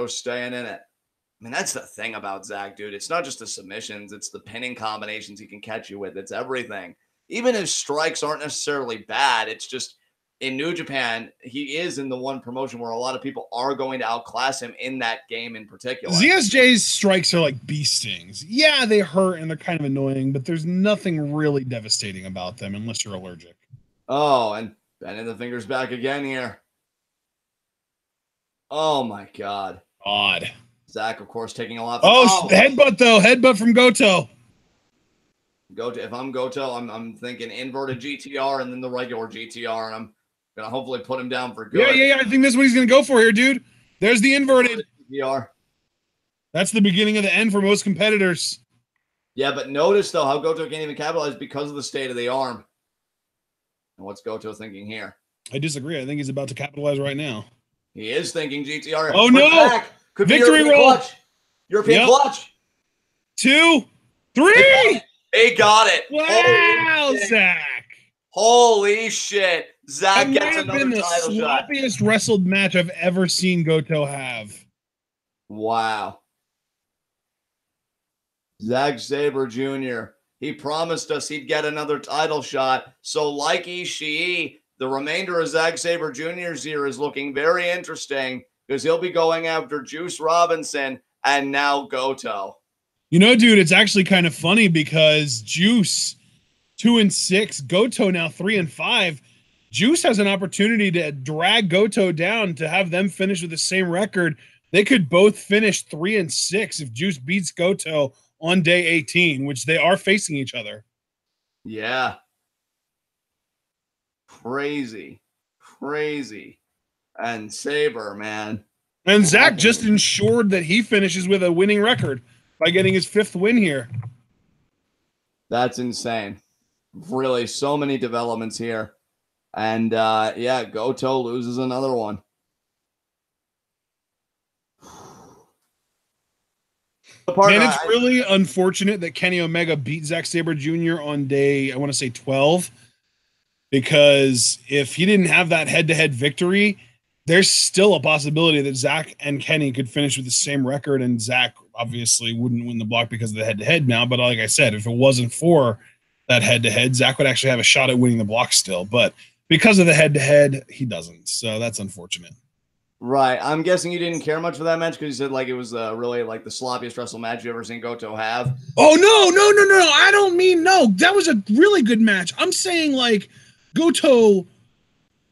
staying in it. I mean, that's the thing about Zack, dude. It's not just the submissions. It's the pinning combinations he can catch you with. It's everything. Even his strikes aren't necessarily bad. It's just in New Japan, he is in the one promotion where a lot of people are going to outclass him in that game in particular. ZSJ's strikes are like bee stings. Yeah, they hurt and they're kind of annoying, but there's nothing really devastating about them unless you're allergic. Oh, and bending the fingers back again here. Oh, my God. Odd. Zack, of course, taking a lot. The headbutt, though. Headbutt from Goto. If I'm Goto, I'm thinking inverted GTR and then the regular GTR, and I'm going to hopefully put him down for good. Yeah. I think that's what he's going to go for here, dude. There's the inverted. GTR. That's the beginning of the end for most competitors. Yeah, but notice, though, how Goto can't even capitalize because of the state of the arm. And what's Goto thinking here? I disagree. I think he's about to capitalize right now. He is thinking GTR. Oh, no. Could Victory roll. European clutch. 2, 3. He got it. Wow, Zack. Holy shit. Zack that gets another title shot. That might have been the sloppiest wrestled match I've ever seen Goto have. Wow. Zack Sabre Jr. He promised us he'd get another title shot. So like Ishii, the remainder of Zack Sabre Jr.'s year is looking very interesting because he'll be going after Juice Robinson and now Goto. You know, dude, it's actually kind of funny because Juice 2-6. Goto now 3-5. Juice has an opportunity to drag Goto down to have them finish with the same record. They could both finish 3-6 if Juice beats Goto on day 18, which they are facing each other. Yeah. Crazy. And Sabre, man. And Zack just ensured that he finishes with a winning record by getting his 5th win here. That's insane. Really, so many developments here. And yeah, Goto loses another one. Man, it's really unfortunate that Kenny Omega beat Zack Sabre Jr. on day, I want to say 12, because if he didn't have that head-to-head victory, there's still a possibility that Zack and Kenny could finish with the same record, and Zack obviously wouldn't win the block because of the head-to-head now. But like I said, if it wasn't for that head-to-head, Zack would actually have a shot at winning the block still. But because of the head-to-head, he doesn't. So that's unfortunate. Right. I'm guessing you didn't care much for that match because you said like it was really like the sloppiest wrestle match you ever seen Goto have. Oh, no. I don't mean no. That was a really good match. I'm saying like Goto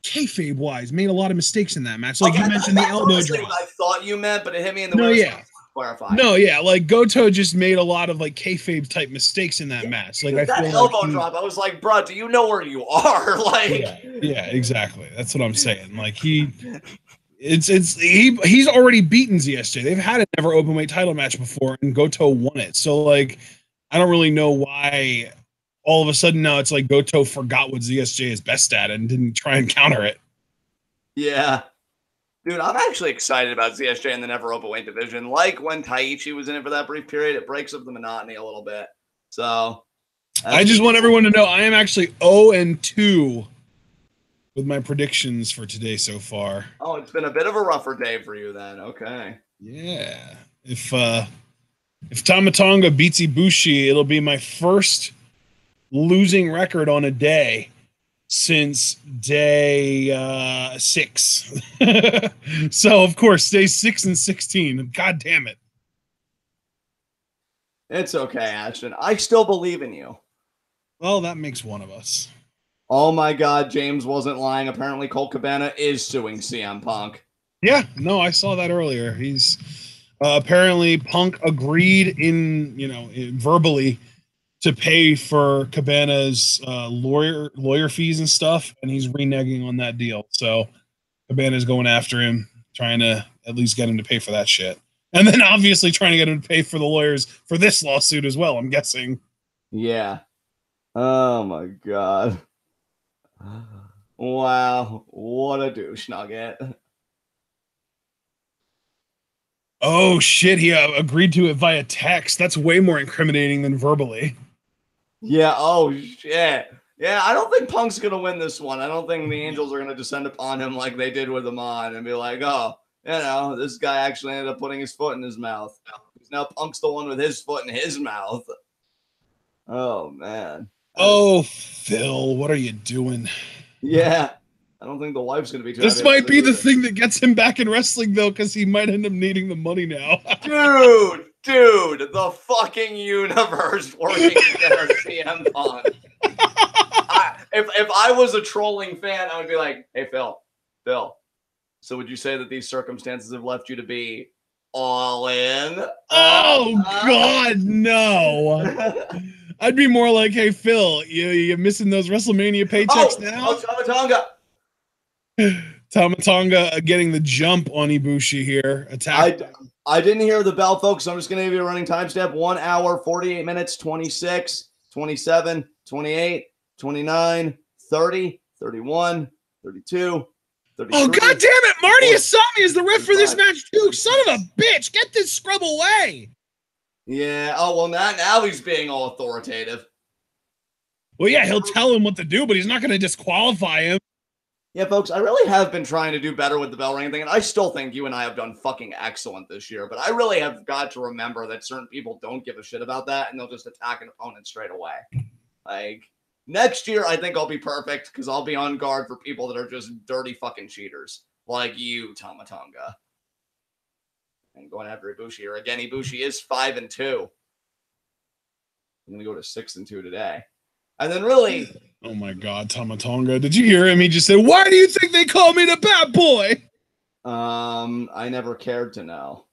kayfabe wise made a lot of mistakes in that match. Like you mentioned the elbow drop. I thought you meant, but it hit me in the way. Yeah. Clarify. No, yeah, like Goto just made a lot of like kayfabe type mistakes in that match. Like that I feel elbow like drop, I was like, bro, do you know where you are? Like, yeah, exactly. That's what I'm saying. Like he's already beaten ZSJ. They've had a never openweight title match before, and Goto won it. So like, I don't really know why all of a sudden now it's like Goto forgot what ZSJ is best at and didn't try and counter it. Yeah. Dude, I'm actually excited about ZSJ in the never openweight division. Like when Taichi was in it for that brief period, it breaks up the monotony a little bit. So I just want everyone to know I am actually 0-2 with my predictions for today so far. Oh, it's been a bit of a rougher day for you then. Okay. Yeah. If Tama Tonga beats Ibushi, it'll be my first losing record on a day since day 6. So of course, day 6 and 16. God damn it. It's okay, Ashton. I still believe in you. Well, that makes one of us. Oh my God, James wasn't lying. Apparently, Colt Cabana is suing CM Punk. Yeah, no, I saw that earlier. He's apparently Punk agreed verbally to pay for Cabana's lawyer fees and stuff, and he's reneging on that deal. So Cabana's going after him, trying to at least get him to pay for that shit. And then obviously trying to get him to pay for the lawyers for this lawsuit as well, I'm guessing. Yeah. Oh my God. Wow. What a douche nugget. Oh shit, he agreed to it via text. That's way more incriminating than verbally. Yeah, oh shit. Yeah, I don't think Punk's going to win this one. I don't think the Angels are going to descend upon him like they did with Amon and be like, oh, this guy actually ended up putting his foot in his mouth. Now Punk's the one with his foot in his mouth. Oh, man. Oh, Phil, what are you doing? Yeah, I don't think the wife's going to be too This might be the thing that gets him back in wrestling, though, because he might end up needing the money now. Dude, the fucking universe working together, CM Punk. If I was a trolling fan, I would be like, hey, Phil, so would you say that these circumstances have left you to be all in? Oh, God, no. I'd be more like, hey, Phil, you're missing those WrestleMania paychecks now? Oh, Tama Tonga getting the jump on Ibushi here. I didn't hear the bell, folks. So I'm just going to give you a running timestamp. 1 hour, 48 minutes, 26, 27, 28, 29, 30, 31, 32, 33. Oh, God damn it. Marty Asami is the ref for this match, too. Son of a bitch. Get this scrub away. Yeah. Oh, well, now he's being all authoritative. Well, yeah, he'll tell him what to do, but he's not going to disqualify him. Yeah, folks, I really have been trying to do better with the bell ring thing, and I still think you and I have done fucking excellent this year, but I really have got to remember that certain people don't give a shit about that, and they'll just attack an opponent straight away. Like, next year, I think I'll be perfect, because I'll be on guard for people that are just dirty fucking cheaters, like you, Tama Tonga. And going after Ibushi here. Again, Ibushi is 5-2. I'm going to go to 6-2 today. And then really, oh my God, Tonga. Did you hear him? He just said, "Why do you think they call me the bad boy?" I never cared to know.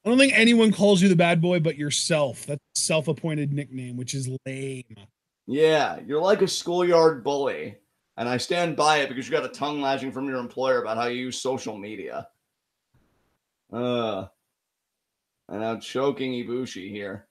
I don't think anyone calls you the bad boy but yourself. That's a self-appointed nickname, which is lame. Yeah, you're like a schoolyard bully. And I stand by it because you got a tongue lashing from your employer about how you use social media. And I'm choking Ibushi here.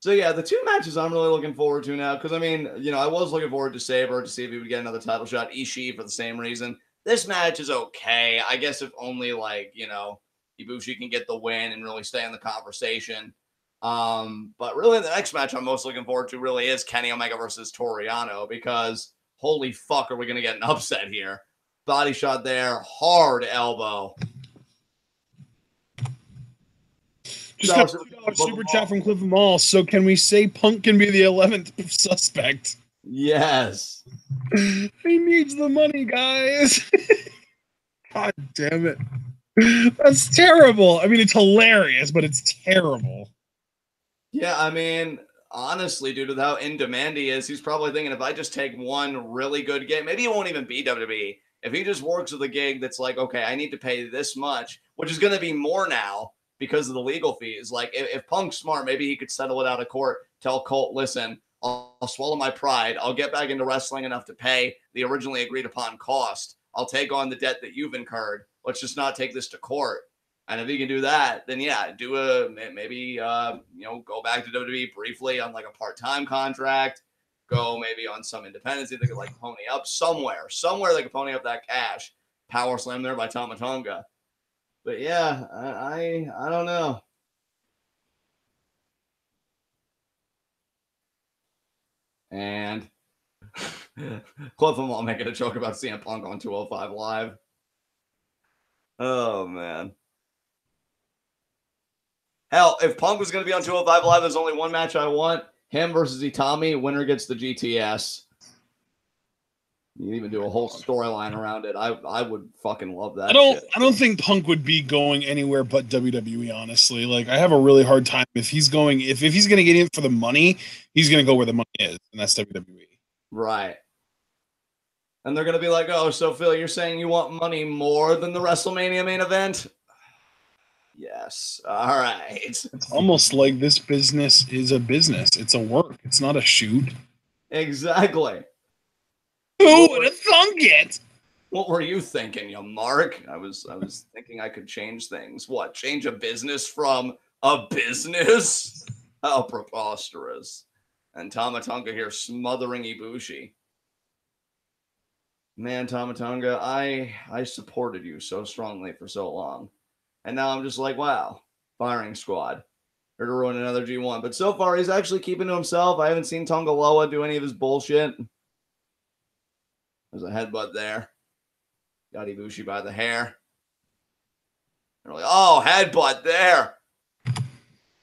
So yeah, the two matches I'm really looking forward to now, because I mean, I was looking forward to Sabre to see if he would get another title shot. Ishii for the same reason. This match is okay. I guess if only Ibushi can get the win and really stay in the conversation. But really the next match I'm most looking forward to really is Kenny Omega versus Toru Yano, because holy fuck are we gonna get an upset here. Body shot there, hard elbow. Just got $2 super chat from Cliff Mall. So can we say Punk can be the 11th suspect? Yes. He needs the money, guys. God damn it. That's terrible. I mean, it's hilarious, but it's terrible. Yeah, I mean, honestly, due to how in demand he is, he's probably thinking, if I just take one really good gig, maybe it won't even be WWE. If he just works with a gig that's like, okay, I need to pay this much, which is going to be more now because of the legal fees. Like, if Punk's smart, maybe he could settle it out of court, tell Colt, listen, I'll swallow my pride. I'll get back into wrestling enough to pay the originally agreed upon cost. I'll take on the debt that you've incurred. Let's just not take this to court. And if he can do that, then yeah, go back to WWE briefly on like a part-time contract, go maybe on some independency. They could like pony up somewhere they could pony up that cash. Power slam there by Tonga. But yeah, I don't know. And Cliff and Wall making a joke about CM Punk on 205 Live. Oh man. Hell, if Punk was going to be on 205 Live, there's only one match I want. Him versus Itami. Winner gets the GTS. You can even do a whole storyline around it. I would fucking love that. I don't think Punk would be going anywhere but WWE, honestly. Like, I have a really hard time if he's going to get in for the money, he's going to go where the money is, and that's WWE. Right. And they're going to be like, oh, so Phil, you're saying you want money more than the WrestleMania main event? Yes. All right. It's almost like this business is a business. It's a work. It's not a shoot. Exactly. Who would have thunk it? What were you thinking, you Mark? I was thinking I could change things. What? Change a business from a business? How preposterous. And Tonga here smothering Ibushi. Man, Tonga, I supported you so strongly for so long. And now I'm just like, wow, firing squad. Here to ruin another G1. But so far, he's actually keeping to himself. I haven't seen Tonga Loa do any of his bullshit. There's a headbutt there. Got Ibushi by the hair. They're like, oh, headbutt there.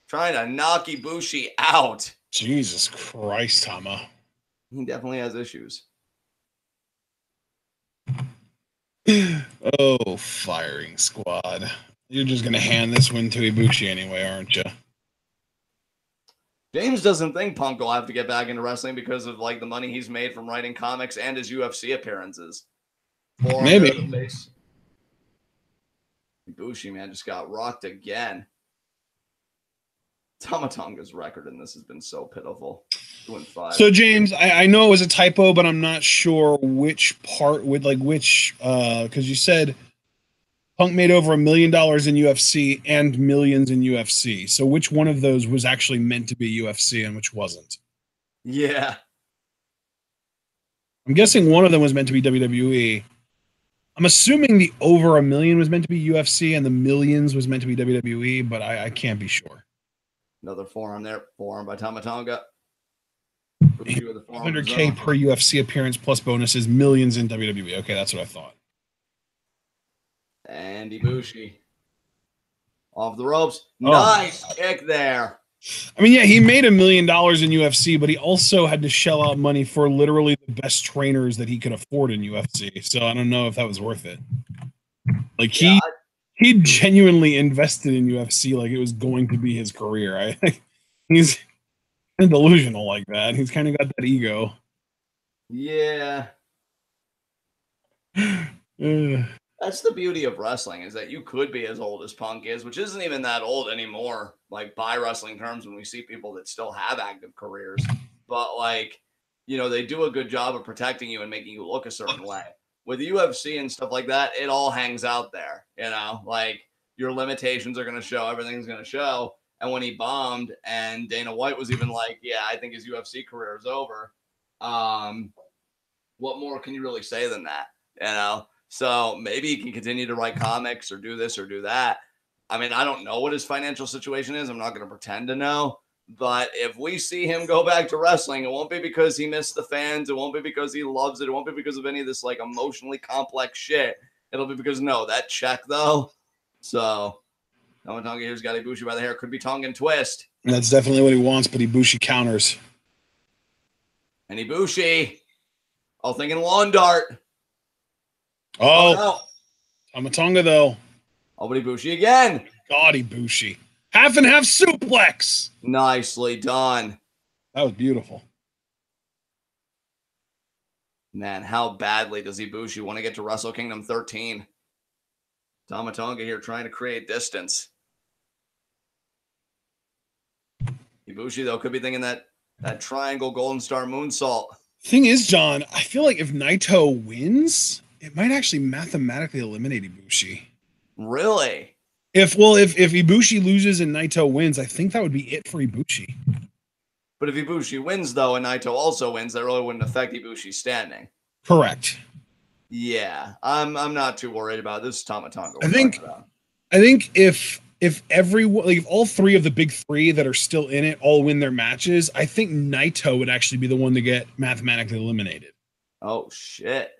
Trying to knock Ibushi out. Jesus Christ, Tama. He definitely has issues. Oh, firing squad. You're just going to hand this one to Ibushi anyway, aren't you? James doesn't think Punk will have to get back into wrestling because of like the money he's made from writing comics and his UFC appearances. Maybe. Ibushi, man, just got rocked again. Tonga's record in this has been so pitiful. 2-5. So James, I know it was a typo, but I'm not sure which part would because you said Punk made over $1 million in UFC and millions in UFC. So which one of those was actually meant to be UFC and which wasn't? Yeah. I'm guessing one of them was meant to be WWE. I'm assuming the over $1 million was meant to be UFC and the millions was meant to be WWE, but I can't be sure. Another forearm there. Forearm by Tonga. $100K per UFC appearance plus bonuses, millions in WWE. Okay, that's what I thought. And Ibushi off the ropes. Nice kick there. I mean, yeah, he made $1 million in UFC, but he also had to shell out money for literally the best trainers that he could afford in UFC. So I don't know if that was worth it. Like he genuinely invested in UFC like it was going to be his career. He's of delusional like that. He's kind of got that ego. Yeah. That's the beauty of wrestling, is that you could be as old as Punk is, which isn't even that old anymore, like by wrestling terms, when we see people that still have active careers. But like, you know, they do a good job of protecting you and making you look a certain way. With UFC and stuff like that, it all hangs out there, you know, like your limitations are going to show, everything's going to show. And when he bombed and Dana White was even like, yeah, I think his UFC career is over. What more can you really say than that? You know? So maybe he can continue to write comics or do this or do that. I mean, I don't know what his financial situation is. I'm not going to pretend to know. But if we see him go back to wrestling, it won't be because he missed the fans. It won't be because he loves it. It won't be because of any of this like emotionally complex shit. It'll be because, no, that check though. So Tonga here's got Ibushi by the hair. Could be Tongan twist. And that's definitely what he wants, but Ibushi counters. And Ibushi, thinking lawn dart. Oh no. Tonga though. But Ibushi again. God, Ibushi. Half and half suplex. Nicely done. That was beautiful. Man, how badly does Ibushi want to get to Wrestle Kingdom 13? Tonga here trying to create distance. Ibushi, though, could be thinking that triangle Golden Star moonsault. Thing is, John, I feel like if Naito wins, it might actually mathematically eliminate Ibushi. Really? If Ibushi loses and Naito wins, I think that would be it for Ibushi. But if Ibushi wins, though, and Naito also wins, that really wouldn't affect Ibushi's standing. Correct. Yeah, I'm not too worried about this. Tonga. I think if all three of the big three that are still in it all win their matches, I think Naito would actually be the one to get mathematically eliminated. Oh shit.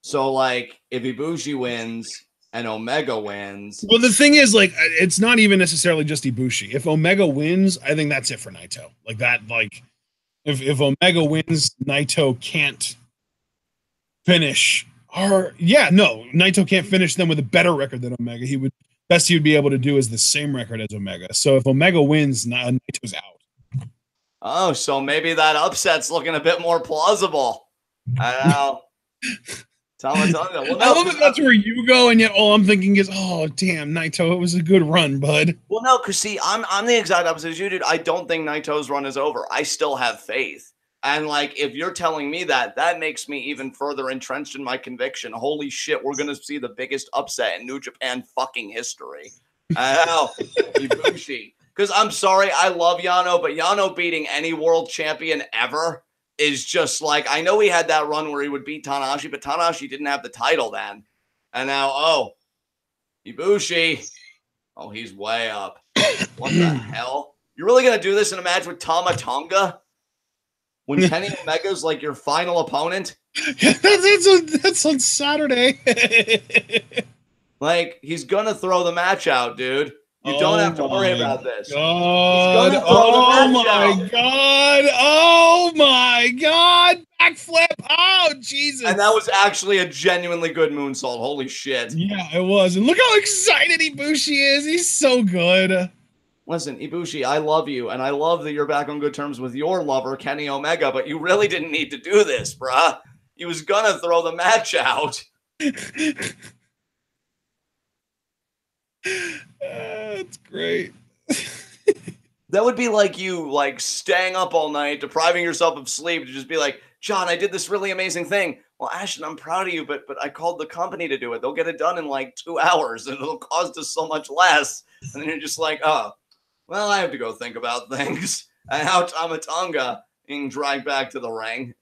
So like if Ibushi wins and Omega wins. Well, the thing is, like, it's not even necessarily just Ibushi. If Omega wins, I think that's it for Naito. Like that, like if Omega wins, Naito can't finish. Naito can't finish them with a better record than Omega. He would be able to do is the same record as Omega. So if Omega wins, Naito's out. Oh, so maybe that upset's looking a bit more plausible. I don't know. Tonga. Well, I love that that's where you go, and yet all I'm thinking is, oh damn, Naito, it was a good run, bud. Well, no, because see, I'm the exact opposite as you, dude. I don't think Naito's run is over. I still have faith. And like, if you're telling me that makes me even further entrenched in my conviction. Holy shit, we're gonna see the biggest upset in New Japan fucking history. I know, Ibushi. Because I'm sorry, I love Yano, but Yano beating any world champion ever is just like, I know he had that run where he would beat Tanahashi, but Tanahashi didn't have the title then. And now, Ibushi. Oh, he's way up. What the hell? You're really gonna do this in a match with Tonga? When Kenny Omega's like your final opponent? That's on Saturday. Like, he's gonna throw the match out, dude. You don't have to worry about this. God. Oh my God. Backflip. Oh, Jesus. And that was actually a genuinely good moonsault. Holy shit. Yeah, it was. And look how excited Ibushi is. He's so good. Listen, Ibushi, I love you, and I love that you're back on good terms with your lover, Kenny Omega, but you really didn't need to do this, bruh. He was gonna throw the match out. That's great. That would be like you, like, staying up all night, depriving yourself of sleep to just be like, John, I did this really amazing thing. Well, Ashton, I'm proud of you, but I called the company to do it. They'll get it done in like 2 hours, and it'll cost us so much less. And then you're just like, oh, well, I have to go think about things. And how Tonga being dragged back to the ring.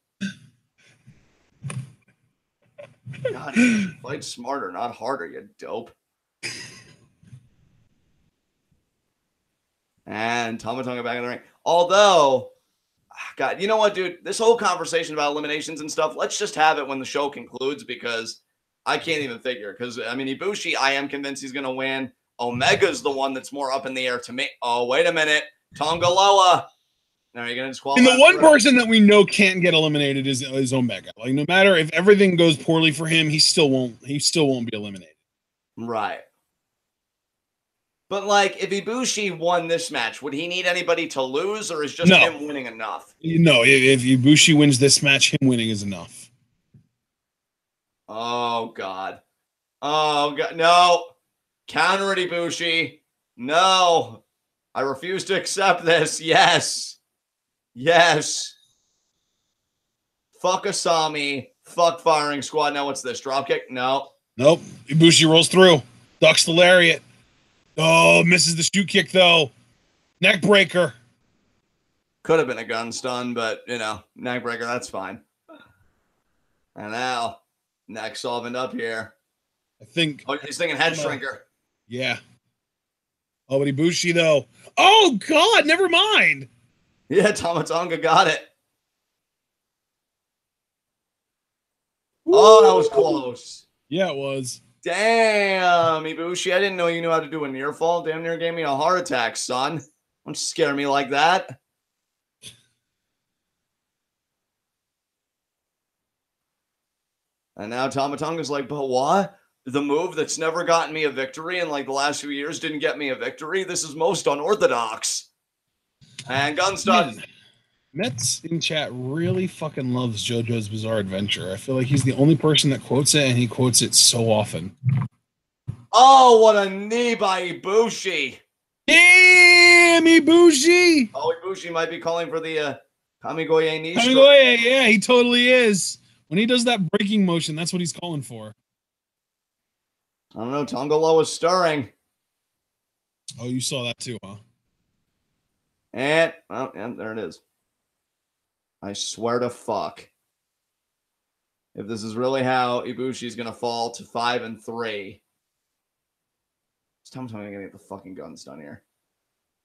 God, you should fight smarter, not harder, you dope. And Tonga back in the ring. Although, God, you know what, dude? This whole conversation about eliminations and stuff, let's just have it when the show concludes, because I can't even figure. Because, I mean, Ibushi, I am convinced he's going to win. Omega's the one that's more up in the air to me. Oh, wait a minute. Tonga Loa. Now, are you going to disqualify? And the one person that we know can't get eliminated is Omega. Like, no matter if everything goes poorly for him, he still won't be eliminated. Right. But, like, if Ibushi won this match, would he need anybody to lose, or is just him winning enough? No, if Ibushi wins this match, him winning is enough. Oh, God. Oh, God. No. Counter it, Ibushi. No. I refuse to accept this. Yes. Yes. Fuck Asami. Fuck firing squad. Now what's this? Dropkick? No. Nope. Ibushi rolls through. Ducks the lariat. Oh, misses the shoot kick, though. Neck breaker. Could have been a gun stun, but, you know, neck breaker, that's fine. And now, neck solvent up here. I think. Oh, he's thinking head shrinker. Yeah. Oh, but Ibushi, though. Oh, God, never mind. Yeah, Tonga got it. Ooh. Oh, that was close. Yeah, it was. Damn, Ibushi, I didn't know you knew how to do a near fall. Damn near gave me a heart attack, son. Don't scare me like that. And now Tonga's like, but what? The move that's never gotten me a victory in like the last few years didn't get me a victory? This is most unorthodox. And gun stun. Mets in chat really fucking loves JoJo's Bizarre Adventure. I feel like he's the only person that quotes it, and he quotes it so often. Oh, what a knee by Ibushi. Damn, Ibushi. Oh, Ibushi might be calling for the Kamigoye knee. Kamigoye, yeah, he totally is. When he does that breaking motion, that's what he's calling for. I don't know. Tonga Low is stirring. Oh, you saw that too, huh? And, well, yeah, there it is. I swear to fuck. If this is really how Ibushi's going to fall to 5-3. It's time I'm going to get the fucking guns done here.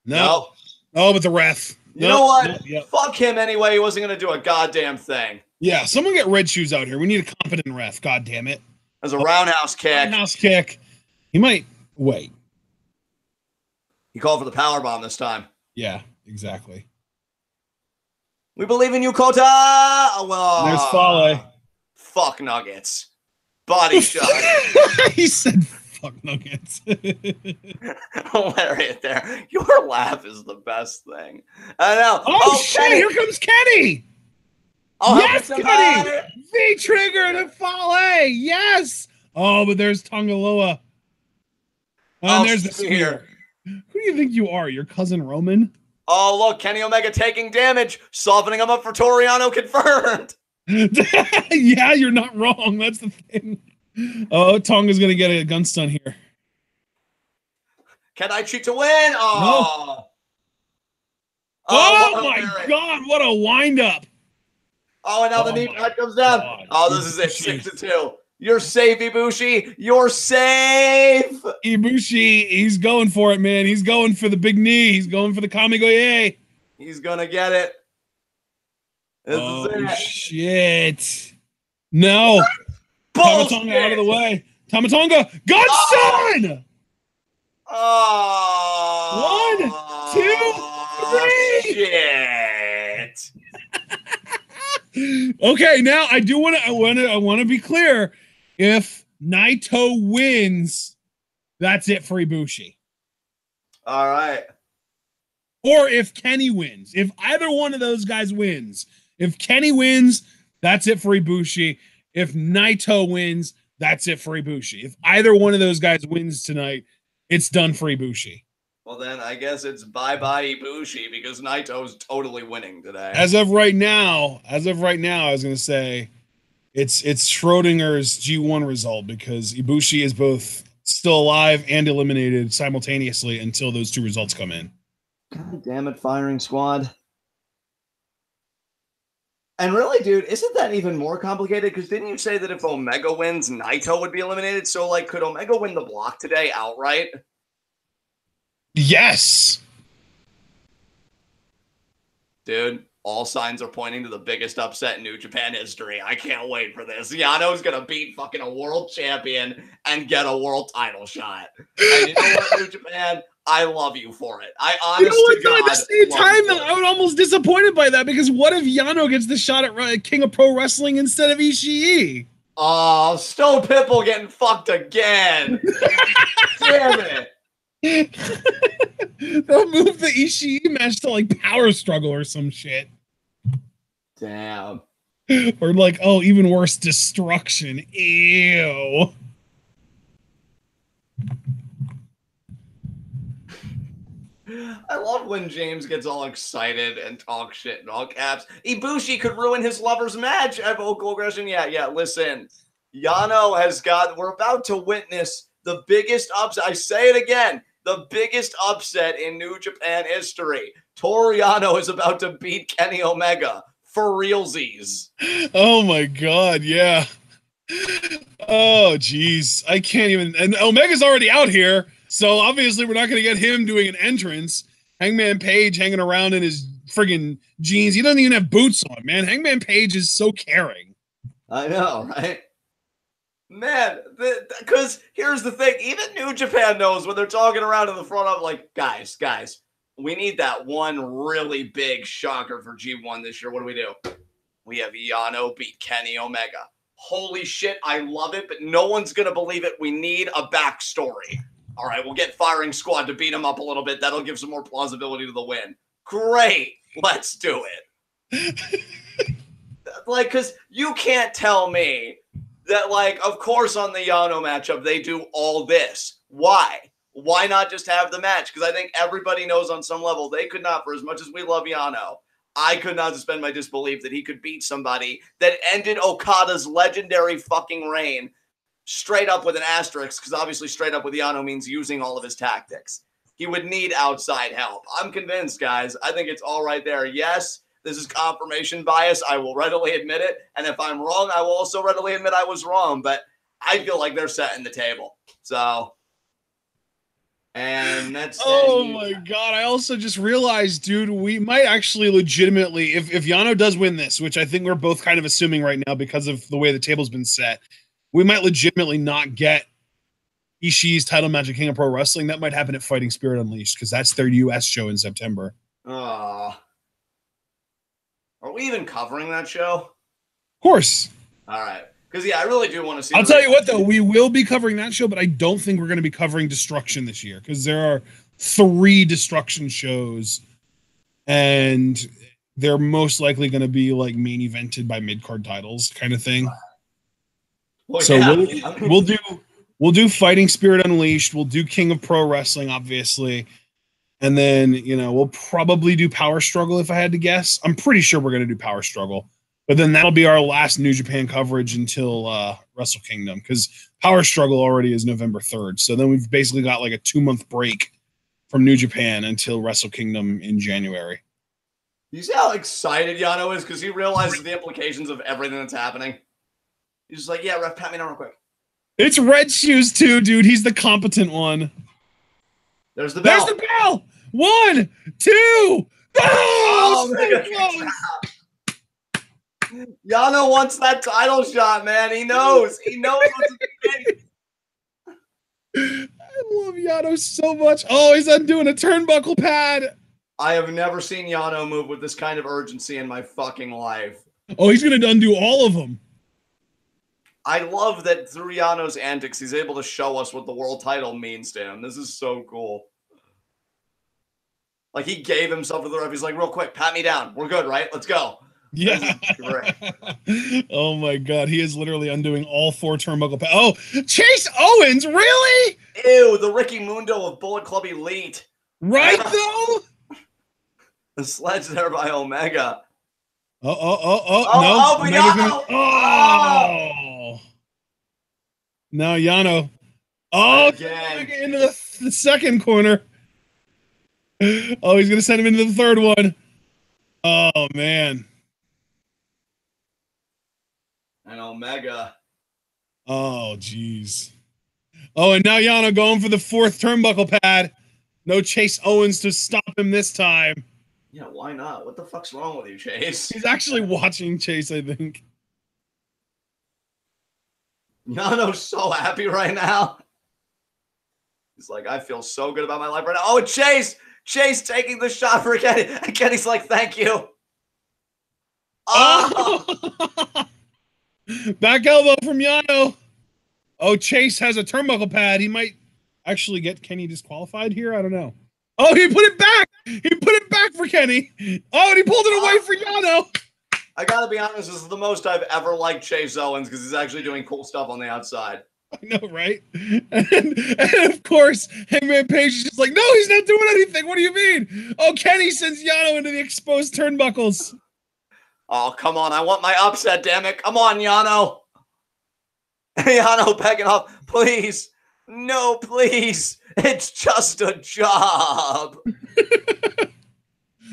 No. Oh, but the ref. You know what? Fuck him anyway. He wasn't going to do a goddamn thing. Yeah, someone get red shoes out here. We need a competent ref. God damn it. There's a roundhouse kick. Roundhouse kick. He might wait. He called for the power bomb this time. Yeah, exactly. We believe in you, Kota. Oh, well, there's Fale. Fuck Nuggets. Body shot. He said fuck Nuggets. Hilarious there. Your laugh is the best thing. And now, oh shit, Kenny. Here comes Kenny. Oh, yes, Kenny. V-trigger to Fale. Yes. Oh, but there's Tongaloa. And there's the spear. Who do you think you are? Your cousin Roman? Oh, look, Kenny Omega taking damage, softening him up for Toriano confirmed. Yeah, you're not wrong. That's the thing. Oh, Tonga's going to get a gun stun here. Can I cheat to win? Oh. No. Oh my God, what a wind-up. Oh, and now the knee pad comes down. God. Oh, this is it, 6-2. You're safe, Ibushi. You're safe. Ibushi, he's going for it, man. He's going for the big knee. He's going for the Kamigoye. He's going to get it. This is it. Shit. No. Tama out of the way. Tama, gun stun! Oh. 1, 2, 3. Shit. Okay, now I want to be clear. If Naito wins, that's it for Ibushi. All right. Or if Kenny wins. If either one of those guys wins. If Kenny wins, that's it for Ibushi. If Naito wins, that's it for Ibushi. If either one of those guys wins tonight, it's done for Ibushi. Well, then I guess it's bye-bye Ibushi because Naito's totally winning today. As of right now, I was going to say it's Schrodinger's G1 result because Ibushi is both still alive and eliminated simultaneously until those two results come in. God damn it, firing squad. And really, dude, isn't that even more complicated? Because didn't you say that if Omega wins, Naito would be eliminated? So, like, could Omega win the block today outright? Yes. Dude, all signs are pointing to the biggest upset in New Japan history. I can't wait for this. Yano's going to beat fucking a world champion and get a world title shot. And you know what, New Japan? I love you for it. I honestly, at the same time, I was almost disappointed by that because what if Yano gets the shot at King of Pro Wrestling instead of Ishii? Oh, Stone Pitbull getting fucked again. Damn it. They'll move the Ishii match to like Power Struggle or some shit. Damn. Or like, oh, even worse, Destruction. Ew. I love when James gets all excited and talks shit in all caps. Ibushi could ruin his lover's match at Vocal Aggression. Yeah, listen. Yano has got, we're about to witness the biggest upset. I say it again, the biggest upset in New Japan history. Toru Yano is about to beat Kenny Omega for realsies. Oh my God, yeah. Oh, geez. I can't even. And Omega's already out here. So obviously, we're not going to get him doing an entrance. Hangman Page hanging around in his friggin' jeans. He doesn't even have boots on, man. Hangman Page is so caring. I know, right? Man, because here's the thing. Even New Japan knows when they're talking around in the front of, like, guys, we need that one really big shocker for G1 this year. What do we do? We have Yano beat Kenny Omega. Holy shit, I love it, but no one's going to believe it. We need a backstory. All right, we'll get Firing Squad to beat him up a little bit. That'll give some more plausibility to the win. Great. Let's do it. Like, because you can't tell me that, like, of course on the Yano matchup, they do all this. Why? Why not just have the match? Because I think everybody knows on some level they could not, for as much as we love Yano, I could not suspend my disbelief that he could beat somebody that ended Okada's legendary fucking reign straight up with an asterisk, because obviously straight up with Yano means using all of his tactics. He would need outside help. I'm convinced, guys. I think it's all right there. Yes, this is confirmation bias. I will readily admit it. And if I'm wrong, I will also readily admit I was wrong. But I feel like they're setting the table. So, and that's... Oh my God. I also just realized, dude, we might actually legitimately, if Yano does win this, which I think we're both kind of assuming right now because of the way the table's been set, we might legitimately not get Ishii's title match at King of Pro Wrestling. That might happen at Fighting Spirit Unleashed because that's their US show in September. Are we even covering that show? Of course. All right. Because, yeah, I really do want to see. I'll tell you what, though. We will be covering that show, but I don't think we're going to be covering Destruction this year because there are 3 Destruction shows, and they're most likely going to be, like, main evented by mid-card titles kind of thing. Well, so yeah. we'll do Fighting Spirit Unleashed. We'll do King of Pro Wrestling, obviously. And then, you know, we'll probably do Power Struggle if I had to guess. I'm pretty sure we're going to do Power Struggle. But then that'll be our last New Japan coverage until Wrestle Kingdom, because Power Struggle already is November 3rd. So then we've basically got like a 2-month break from New Japan until Wrestle Kingdom in January. You see how excited Yano is? Because he realizes the implications of everything that's happening. He's just like, yeah, ref, pat me down real quick. It's Red Shoes too, dude. He's the competent one. There's the bell. There's the bell. 1, 2. Oh, Yano wants that title shot, man. He knows. He knows what's at stake. I love Yano so much. Oh, he's undoing a turnbuckle pad. I have never seen Yano move with this kind of urgency in my fucking life. Oh, he's going to undo all of them. I love that through Yano's antics, he's able to show us what the world title means to him. This is so cool. Like, he gave himself to the ref. He's like, real quick, pat me down. We're good, right? Let's go. Yeah. Oh, my God. He is literally undoing all 4 turnbuckle pads. Oh, Chase Owens? Really? Ew, the Ricky Mundo of Bullet Club Elite. Right, though? The sledge there by Omega. No. Now Yano. Oh, into the second corner. Oh, he's going to send him into the third one. Oh, man. And Omega. Oh, jeez. Oh, and now Yano going for the 4th turnbuckle pad. No Chase Owens to stop him this time. Yeah, why not? What the fuck's wrong with you, Chase? He's actually watching Chase, I think. Yano's so happy right now. He's like, I feel so good about my life right now. Oh, Chase! Chase taking the shot for Kenny. And Kenny's like, thank you. Oh! Back elbow from Yano. Oh, Chase has a turnbuckle pad. He might actually get Kenny disqualified here? I don't know. Oh, he put it back. He put it back for Kenny. Oh, and he pulled it away for Yano. I gotta be honest, this is the most I've ever liked Chase Owens because he's actually doing cool stuff on the outside. I know, right? And of course, Hangman Page is just like, no, he's not doing anything. What do you mean? Oh, Kenny sends Yano into the exposed turnbuckles. Oh, come on. I want my upset, damn it. Come on, Yano. Yano begging off. Please. No, please. It's just a job.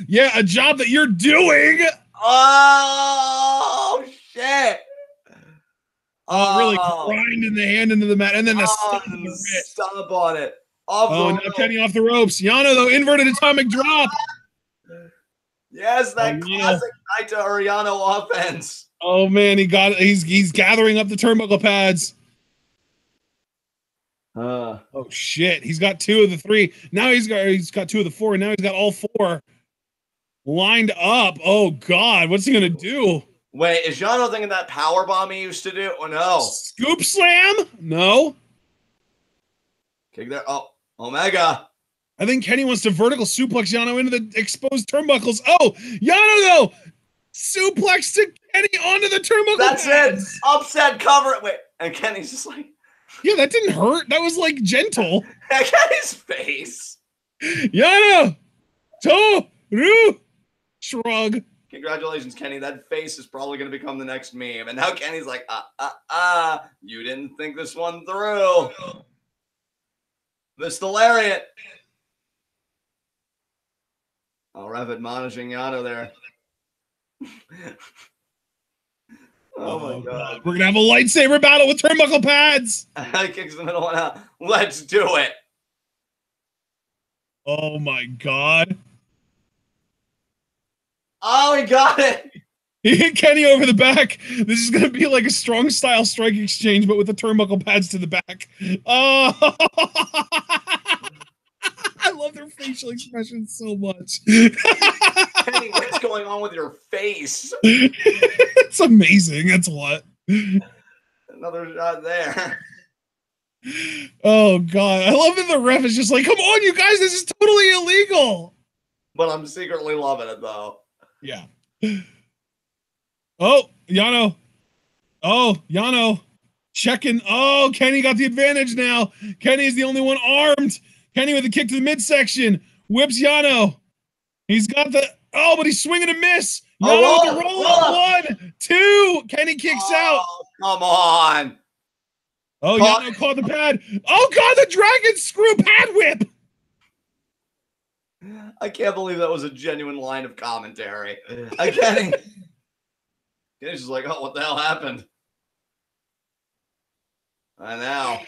Yeah, a job that you're doing. Oh, shit. Oh, really grinding the hand into the mat. And then the stomp on the wrist. Stomp on it. Now Kenny off the ropes. Yano, though, inverted atomic drop. Yes, that classic Naito or Yano offense. Oh, man, he's gathering up the turnbuckle pads. Oh, shit. He's got 2 of the 3. Now he's got 2 of the 4, and now he's got all 4 lined up. Oh, God. What's he going to do? Wait, is Yano thinking that power bomb he used to do? Oh, no. Scoop slam? No. Kick there. Oh, Omega. I think Kenny wants to vertical suplex Yano into the exposed turnbuckles. Oh, Yano, though. Suplex to Kenny onto the turnbuckle That's pads. it. Upset cover. Wait, and Kenny's just like... Yeah, that didn't hurt. That was, like, gentle. Kenny's face. Yano. Toru. Shrug. Congratulations, Kenny. That face is probably going to become the next meme. And now Kenny's like, you didn't think this one through. Mr. Lariat. Oh, Rev admonishing Yano there. Oh, my God. We're going to have a lightsaber battle with turnbuckle pads. Kicks the middle one out. Let's do it. Oh, my God. Oh, he got it. He hit Kenny over the back. This is going to be like a strong style strike exchange, but with the turnbuckle pads to the back. Oh, I love their facial expressions so much. Kenny, what's going on with your face? It's amazing. That's what. Another shot there. Oh, God. I love that the ref is just like, come on, you guys. This is totally illegal. But I'm secretly loving it, though. Yeah. Oh, Yano. Oh, Yano. Checking. Oh, Kenny got the advantage now. Kenny is the only one armed. Kenny with a kick to the midsection. Whips Yano. He's got the... Oh, but he's swinging a miss. Yano with the roll up. 1, 2. Kenny kicks out. Come on. Oh, Yano caught the pad. Oh, God, the dragon screw pad whip. I can't believe that was a genuine line of commentary. I can't. Kenny's just like, oh, what the hell happened? I know.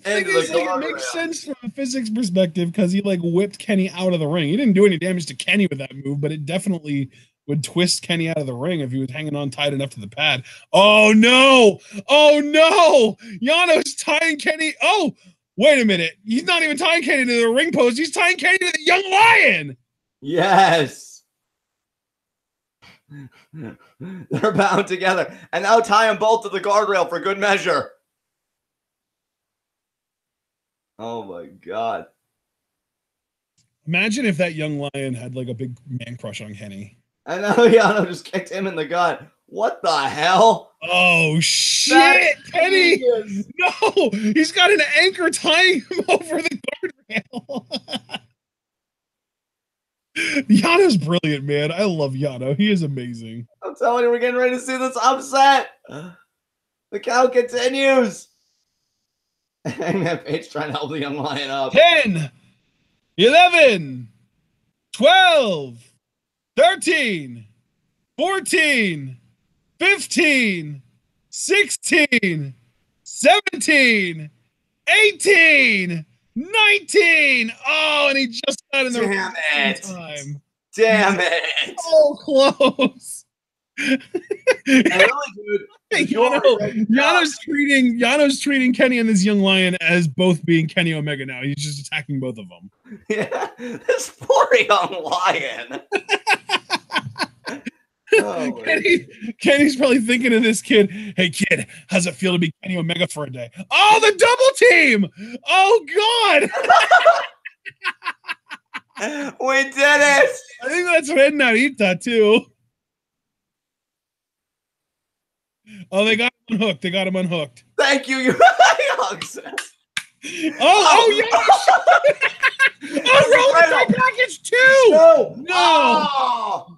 It makes sense from a physics perspective because he like whipped Kenny out of the ring. He didn't do any damage to Kenny with that move, but it definitely would twist Kenny out of the ring if he was hanging on tight enough to the pad. Oh no! Oh no! Yano's tying Kenny. Oh, wait a minute. He's not even tying Kenny to the ring post. He's tying Kenny to the young lion. Yes. They're bound together. And now tie them both to the guardrail for good measure. Oh my God. Imagine if that young lion had like a big man crush on Kenny. I know Yano just kicked him in the gut. What the hell? Oh shit, Kenny! No, he's got an anchor tying him over the guardrail. Yano's brilliant, man. I love Yano. He is amazing. I'm telling you, we're getting ready to see this upset. The count continues. Hangman Page trying to help the young lion up. 10, 11, 12, 13, 14, 15, 16, 17, 18, 19. Oh, and he just got in the time. Damn it. So close. Yano's treating Kenny and this young lion as both being Kenny Omega now. He's just attacking both of them. Yeah, this poor young lion. Oh, Kenny's probably thinking of this kid. Hey, kid, how's it feel to be Kenny Omega for a day? Oh, the double team! Oh, God! we did it! I think that's Red Narita, too. Oh, they got him unhooked. They got him unhooked. Thank you. Oh, roller package, too! No!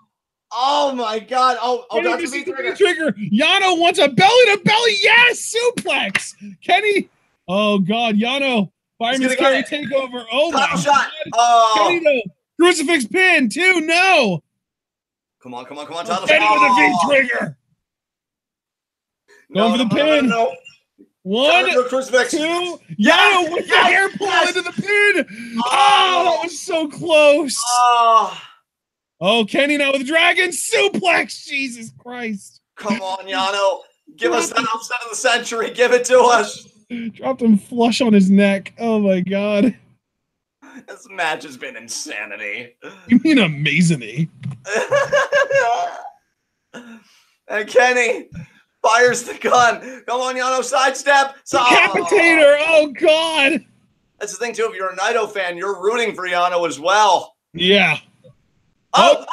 Oh my God! Oh, that's the trigger. Yano wants a belly to belly. Yes, suplex. Kenny. Oh God, Yano. Fireman's carry takeover. Oh my shot. God. Oh. Kenny though. Crucifix pin too. No. Come on. Title Kenny with a V trigger. Going for the pin. No. 1, 2. Yano with the hair pull into the pin. Oh, that was so close. Oh, Kenny now with the dragon suplex. Jesus Christ. Come on, Yano. Give us that upset of the century. Give it to us. Dropped him flush on his neck. Oh, my God. This match has been insanity. You mean amazing? And Kenny fires the gun. Come on, Yano. Sidestep. Decapitator. Oh, God. That's the thing, too. If you're a Naito fan, you're rooting for Yano as well. Yeah. Oh!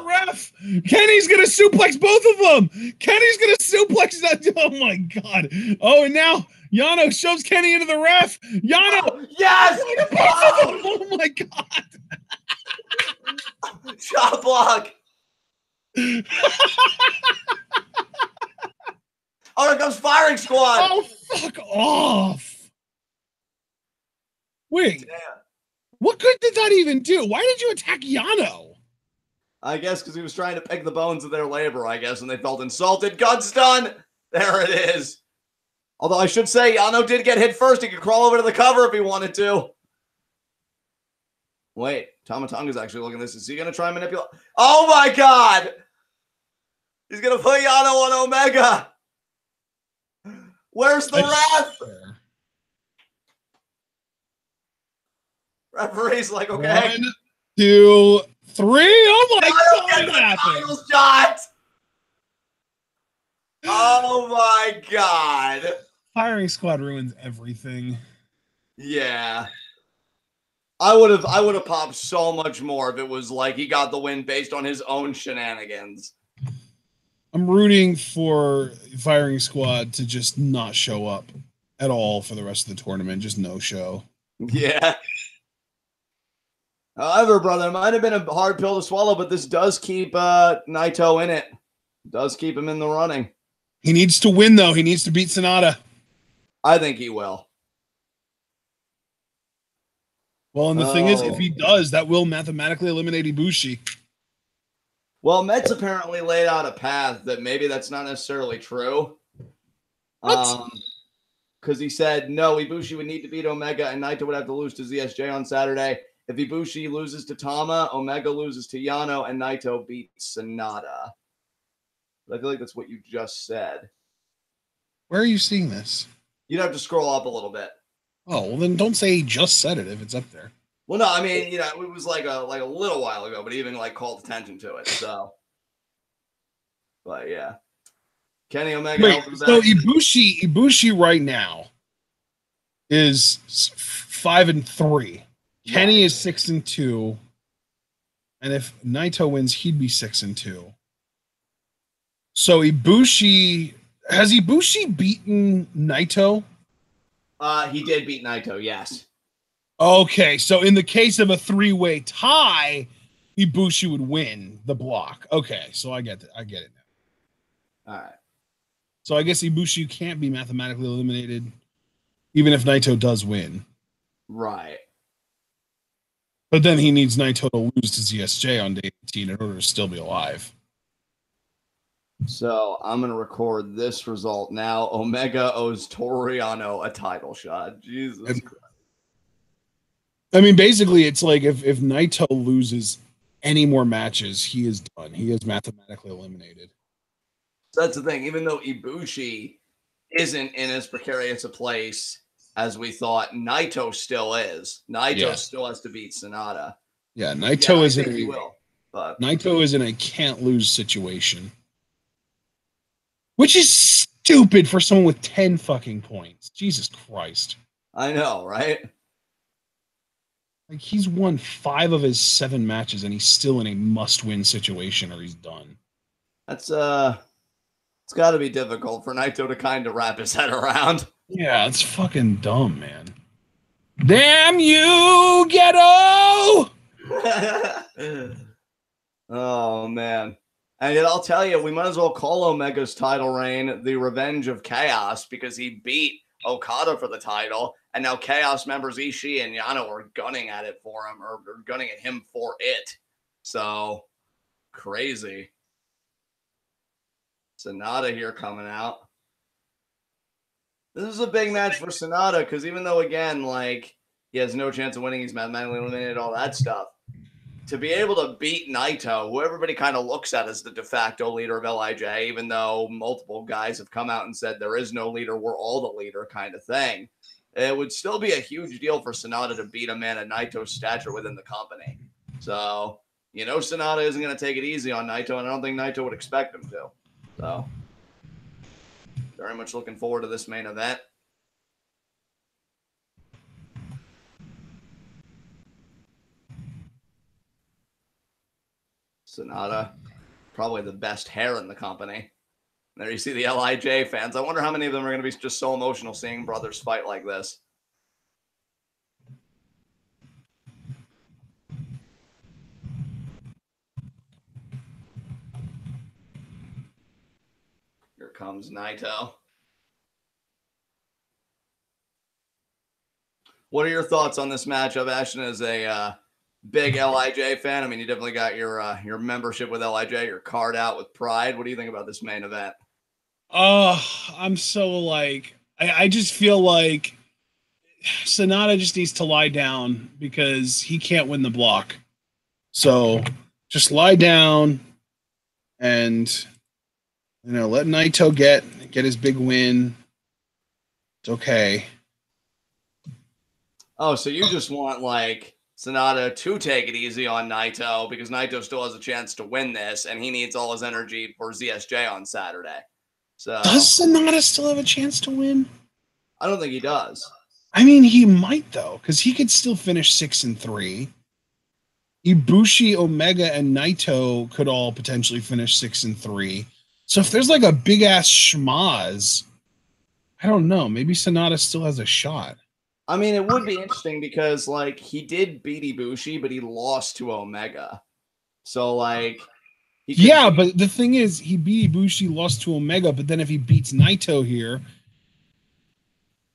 Ref! Kenny's gonna suplex both of them! Kenny's gonna suplex that. Oh my God. Oh, and now Yano shoves Kenny into the ref. Yano! Oh, yes! Oh my God. Shot block. Oh, here comes Firing Squad. Oh, fuck off. Wait. Damn. What good did that even do? Why did you attack Yano? I guess because he was trying to pick the bones of their labor, I guess, and they felt insulted. Guns done. There it is. Although I should say, Yano did get hit first. He could crawl over to the cover if he wanted to. Wait, Tonga's actually looking at this. Is he going to try and manipulate? Oh, my God. He's going to put Yano on Omega. Where's the ref? Referee's like, okay. 1, 2, 3. Oh my God! What happened? Shot. Oh my God! Firing Squad ruins everything. Yeah, I would have popped so much more if it was like he got the win based on his own shenanigans. I'm rooting for Firing Squad to just not show up at all for the rest of the tournament. Just no show. Yeah. However, brother, it might have been a hard pill to swallow, but this does keep Naito in it. Does keep him in the running. He needs to win, though. He needs to beat SANADA. I think he will. Well, and the thing is, if he does, that will mathematically eliminate Ibushi. Well, Met's apparently laid out a path that maybe that's not necessarily true. Because he said, no, Ibushi would need to beat Omega, and Naito would have to lose to ZSJ on Saturday. If Ibushi loses to Tama, Omega loses to Yano, and Naito beats SANADA. But I feel like that's what you just said. Where are you seeing this? You'd have to scroll up a little bit. Oh, well, then don't say he just said it if it's up there. Well, no, I mean, you know, it was like a little while ago, but he even like called attention to it. So, but yeah, Kenny Omega. Wait, so Ibushi right now is 5-3. Kenny is 6-2, and if Naito wins, he'd be 6-2. So Ibushi has Ibushi beaten Naito? He did beat Naito, yes. Okay, so in the case of a 3-way tie, Ibushi would win the block. Okay, so I get it. I get it now. All right. So I guess Ibushi can't be mathematically eliminated, even if Naito does win. Right. But then he needs Naito to lose to ZSJ on day 18 in order to still be alive. So I'm going to record this result now. Omega owes Toru Yano a title shot. Jesus Christ. I mean, basically, it's like if Naito loses any more matches, he is done. He is mathematically eliminated. So that's the thing. Even though Ibushi isn't in as precarious a place as we thought, Naito still is. Naito still has to beat SANADA. Yeah, Naito is in. He will. But Naito is in a can't lose situation, which is stupid for someone with 10 fucking points. Jesus Christ. I know, right? Like, he's won 5 of his 7 matches and he's still in a must-win situation or he's done. That's it's got to be difficult for Naito to kind of wrap his head around. Yeah, it's fucking dumb, man. Damn you, Ghetto! Oh man. And yet I'll tell you, we might as well call Omega's title reign the Revenge of Chaos because he beat Okada for the title, and now Chaos members Ishii and Yano are gunning at it for him, or gunning at him for it. So crazy. SANADA here coming out. This is a big match for SANADA because even though, again, like, he has no chance of winning, he's mathematically eliminated, all that stuff. To be able to beat Naito, who everybody kind of looks at as the de facto leader of LIJ, even though multiple guys have come out and said there is no leader, we're all the leader kind of thing, it would still be a huge deal for SANADA to beat a man of Naito's stature within the company. So, you know, SANADA isn't going to take it easy on Naito, and I don't think Naito would expect him to. So, very much looking forward to this main event. SANADA, probably the best hair in the company. There you see the LIJ fans. I wonder how many of them are going to be just so emotional seeing brothers fight like this. Here comes Naito. What are your thoughts on this matchup, Ashton, as a big LIJ fan? I mean, you definitely got your membership with LIJ, your card out with pride. What do you think about this main event? I'm so like, I just feel like SANADA just needs to lie down because he can't win the block. So just lie down and, you know, let Naito get his big win. It's okay. Oh, so you just want like SANADA to take it easy on Naito because Naito still has a chance to win this, and he needs all his energy for ZSJ on Saturday. So does SANADA still have a chance to win? I don't think he does. I mean, he might though, because he could still finish 6-3. Ibushi, Omega, and Naito could all potentially finish 6-3. So if there's like a big ass schmaz, I don't know. Maybe SANADA still has a shot. I mean, it would be interesting because like he did beat Ibushi, but he lost to Omega. So like, yeah, but the thing is, he beat Ibushi, lost to Omega. But then if he beats Naito here,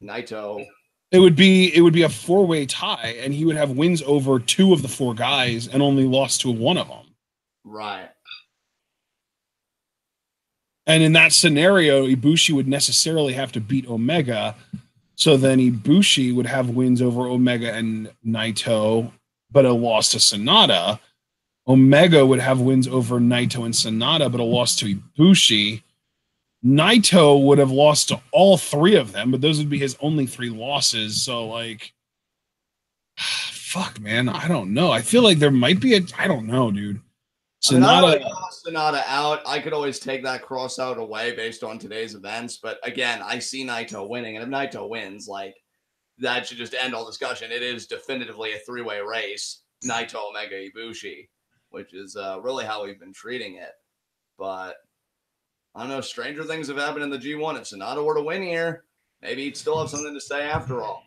Naito, it would be a 4-way tie, and he would have wins over 2 of the 4 guys and only lost to 1 of them. Right. And in that scenario, Ibushi would necessarily have to beat Omega. So then Ibushi would have wins over Omega and Naito, but a loss to SANADA. Omega would have wins over Naito and SANADA, but a loss to Ibushi. Naito would have lost to all 3 of them, but those would be his only 3 losses. So, like, fuck, man, I don't know. I feel like there might be I don't know, dude. SANADA out. I could always take that cross out away based on today's events. But again, I see Naito winning. And if Naito wins, like, that should just end all discussion. It is definitively a 3-way race. Naito, Omega, Ibushi, which is really how we've been treating it. But I don't know. Stranger things have happened in the G1. If SANADA were to win here, maybe he'd still have something to say after all.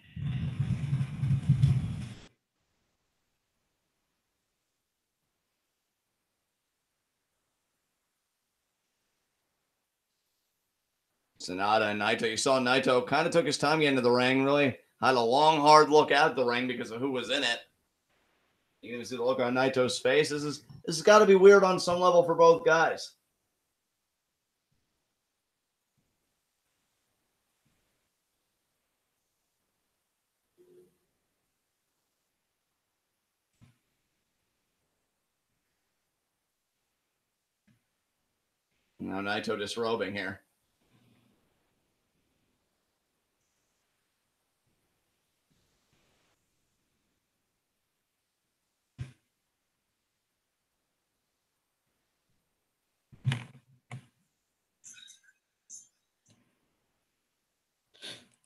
SANADA and Naito. You saw Naito kind of took his time getting to the ring, really had a long, hard look at the ring because of who was in it. You can see the look on Naito's face. This has got to be weird on some level for both guys. Now Naito disrobing here.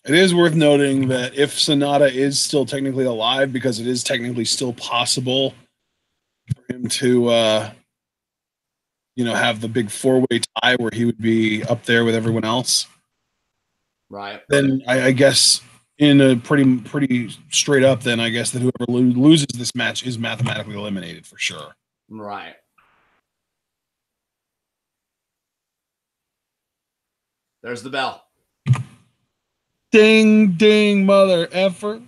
It is worth noting that if SANADA is still technically alive, because it is technically still possible for him to, have the big four-way tie where he would be up there with everyone else. Right. Then I guess in a pretty straight up, then I guess that whoever loses this match is mathematically eliminated for sure. Right. There's the bell. Ding, ding, mother effer.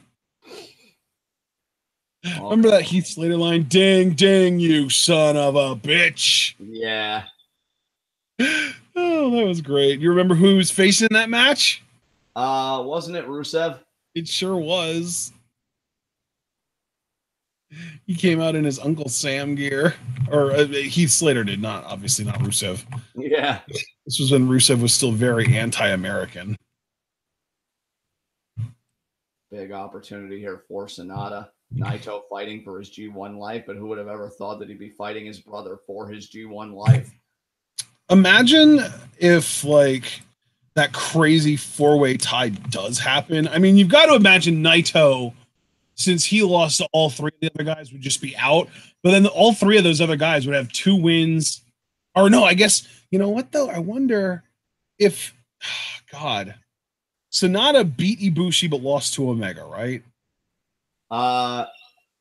Remember that Heath Slater line? Ding, ding, you son of a bitch. Yeah. Oh, that was great. You remember who was facing that match? Wasn't it Rusev? It sure was. He came out in his Uncle Sam gear. Or Heath Slater did, obviously not Rusev. Yeah. This was when Rusev was still very anti-American. Big opportunity here for SANADA. Naito fighting for his G1 life, but who would have ever thought that he'd be fighting his brother for his G1 life? Imagine if, like, that crazy four-way tie does happen. I mean, you've got to imagine Naito, since he lost to all three of the other guys, would just be out. But then all three of those other guys would have 2 wins. Or no, I guess, you know what, though? I wonder if, God, SANADA beat Ibushi but lost to Omega, right?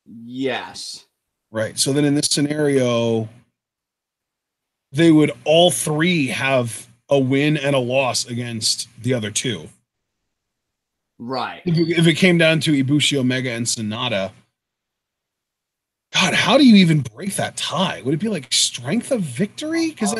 Yes. Right. So then in this scenario, they would all three have a win and a loss against the other 2. Right. If it came down to Ibushi, Omega, and SANADA, God, how do you even break that tie? Would it be like strength of victory? Because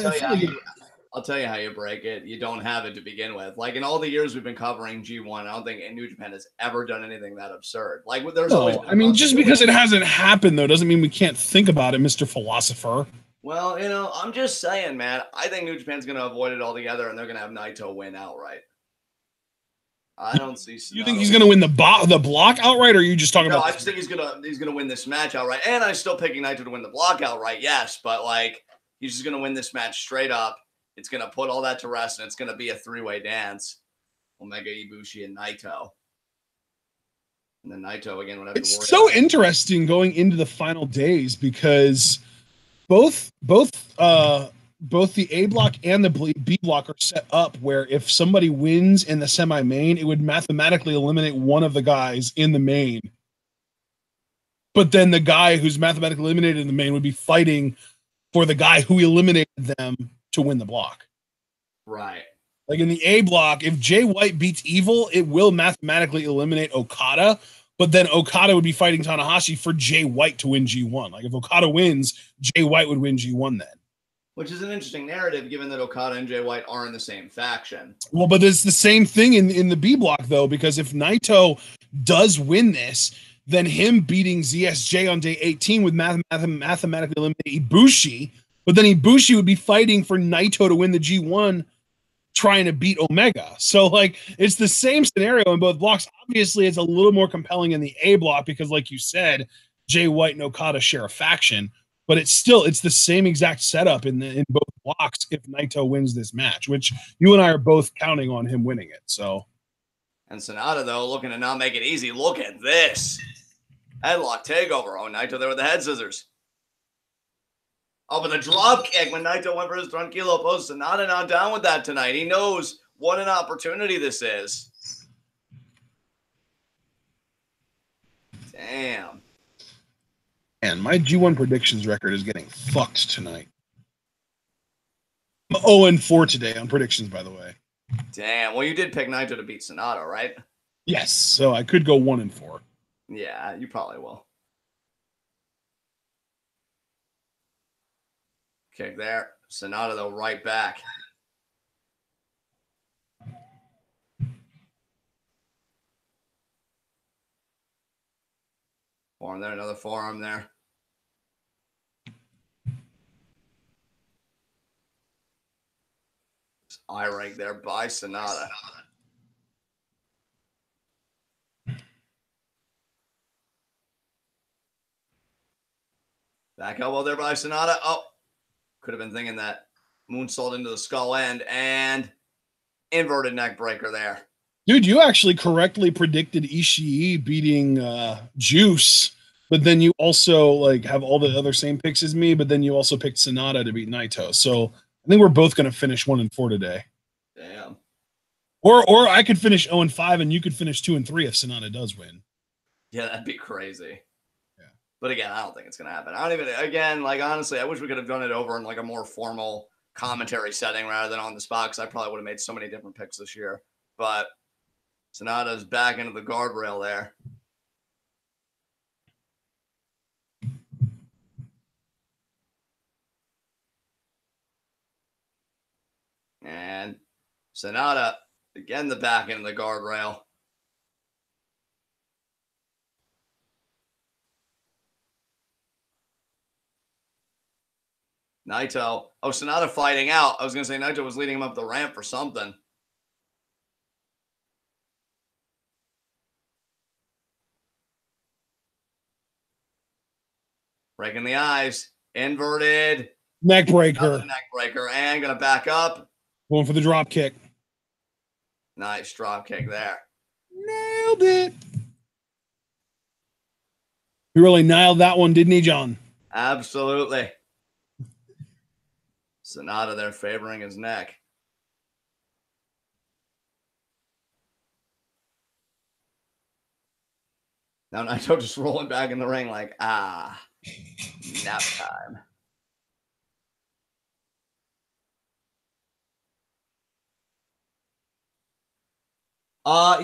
I'll tell you how you break it. You don't have it to begin with. Like in all the years we've been covering G1, I don't think New Japan has ever done anything that absurd. Like there's always. I mean, just because it hasn't happened though doesn't mean we can't think about it, Mr. Philosopher. Well, I'm just saying, man. I think New Japan's going to avoid it altogether, and they're going to have Naito win outright. I don't see. You think he's going to win the block outright, or are you just talking about? No, I just think he's gonna win this match outright, and I'm still picking Naito to win the block outright. Yes, but like he's just gonna win this match straight up. It's gonna put all that to rest, and it's gonna be a 3-way dance. Omega, Ibushi, and Naito. And then Naito again would have to worry. It's so interesting going into the final days because both the A block and the B block are set up where if somebody wins in the semi-main, it would mathematically eliminate one of the guys in the main. But then the guy who's mathematically eliminated in the main would be fighting for the guy who eliminated them to win the block. Right. Like in the A block, if Jay White beats Evil, it will mathematically eliminate Okada, but then Okada would be fighting Tanahashi for Jay White to win G1. Like if Okada wins, Jay White would win G1 then. Which is an interesting narrative, given that Okada and Jay White are in the same faction. Well, but it's the same thing in the B block, though, because if Naito does win this, then him beating ZSJ on day 18 would mathematically eliminate Ibushi, but then Ibushi would be fighting for Naito to win the G1, trying to beat Omega. So, like, it's the same scenario in both blocks. Obviously, it's a little more compelling in the A block because, like you said, Jay White and Okada share a faction. But it's the same exact setup in both blocks if Naito wins this match, which you and I are both counting on him winning it. So, and SANADA though looking to not make it easy. Look at this headlock takeover. Oh, Naito there with the head scissors. Oh, but the drop kick when Naito went for his tranquilo post. SANADA not down with that tonight. He knows what an opportunity this is. Damn. And my G1 predictions record is getting fucked tonight. I'm 0-4 today on predictions, by the way. Damn. Well, you did pick Naito to beat SANADA, right? Yes. So I could go 1-4. Yeah, you probably will. Kick there. SANADA, though, right back. Forearm there, another forearm there. Eye rank there by SANADA. Back elbow there by SANADA. Oh, could have been thinking that moonsault into the skull end and inverted neck breaker there. Dude, you actually correctly predicted Ishii beating Juice, but then you also like have all the other same picks as me, but then you also picked SANADA to beat Naito. So I think we're both going to finish 1-4 today. Damn. Or I could finish 0-5 and you could finish 2-3 if SANADA does win. Yeah, that'd be crazy. Yeah. But again, I don't think it's going to happen. I don't even, again, like, honestly, I wish we could have done it over in like a more formal commentary setting rather than on the spot, because I probably would have made so many different picks this year. But SANADA's back into the guardrail there. And SANADA, again, the back end of the guardrail. Naito. Oh, SANADA fighting out. I was going to say Naito was leading him up the ramp for something. Breaking the eyes. Inverted. Neck breaker. Another neck breaker. And going to back up. Going for the drop kick. Nice drop kick there. Nailed it. He really nailed that one, didn't he, John? Absolutely. SANADA there favoring his neck. Now Naito just rolling back in the ring like, nap time.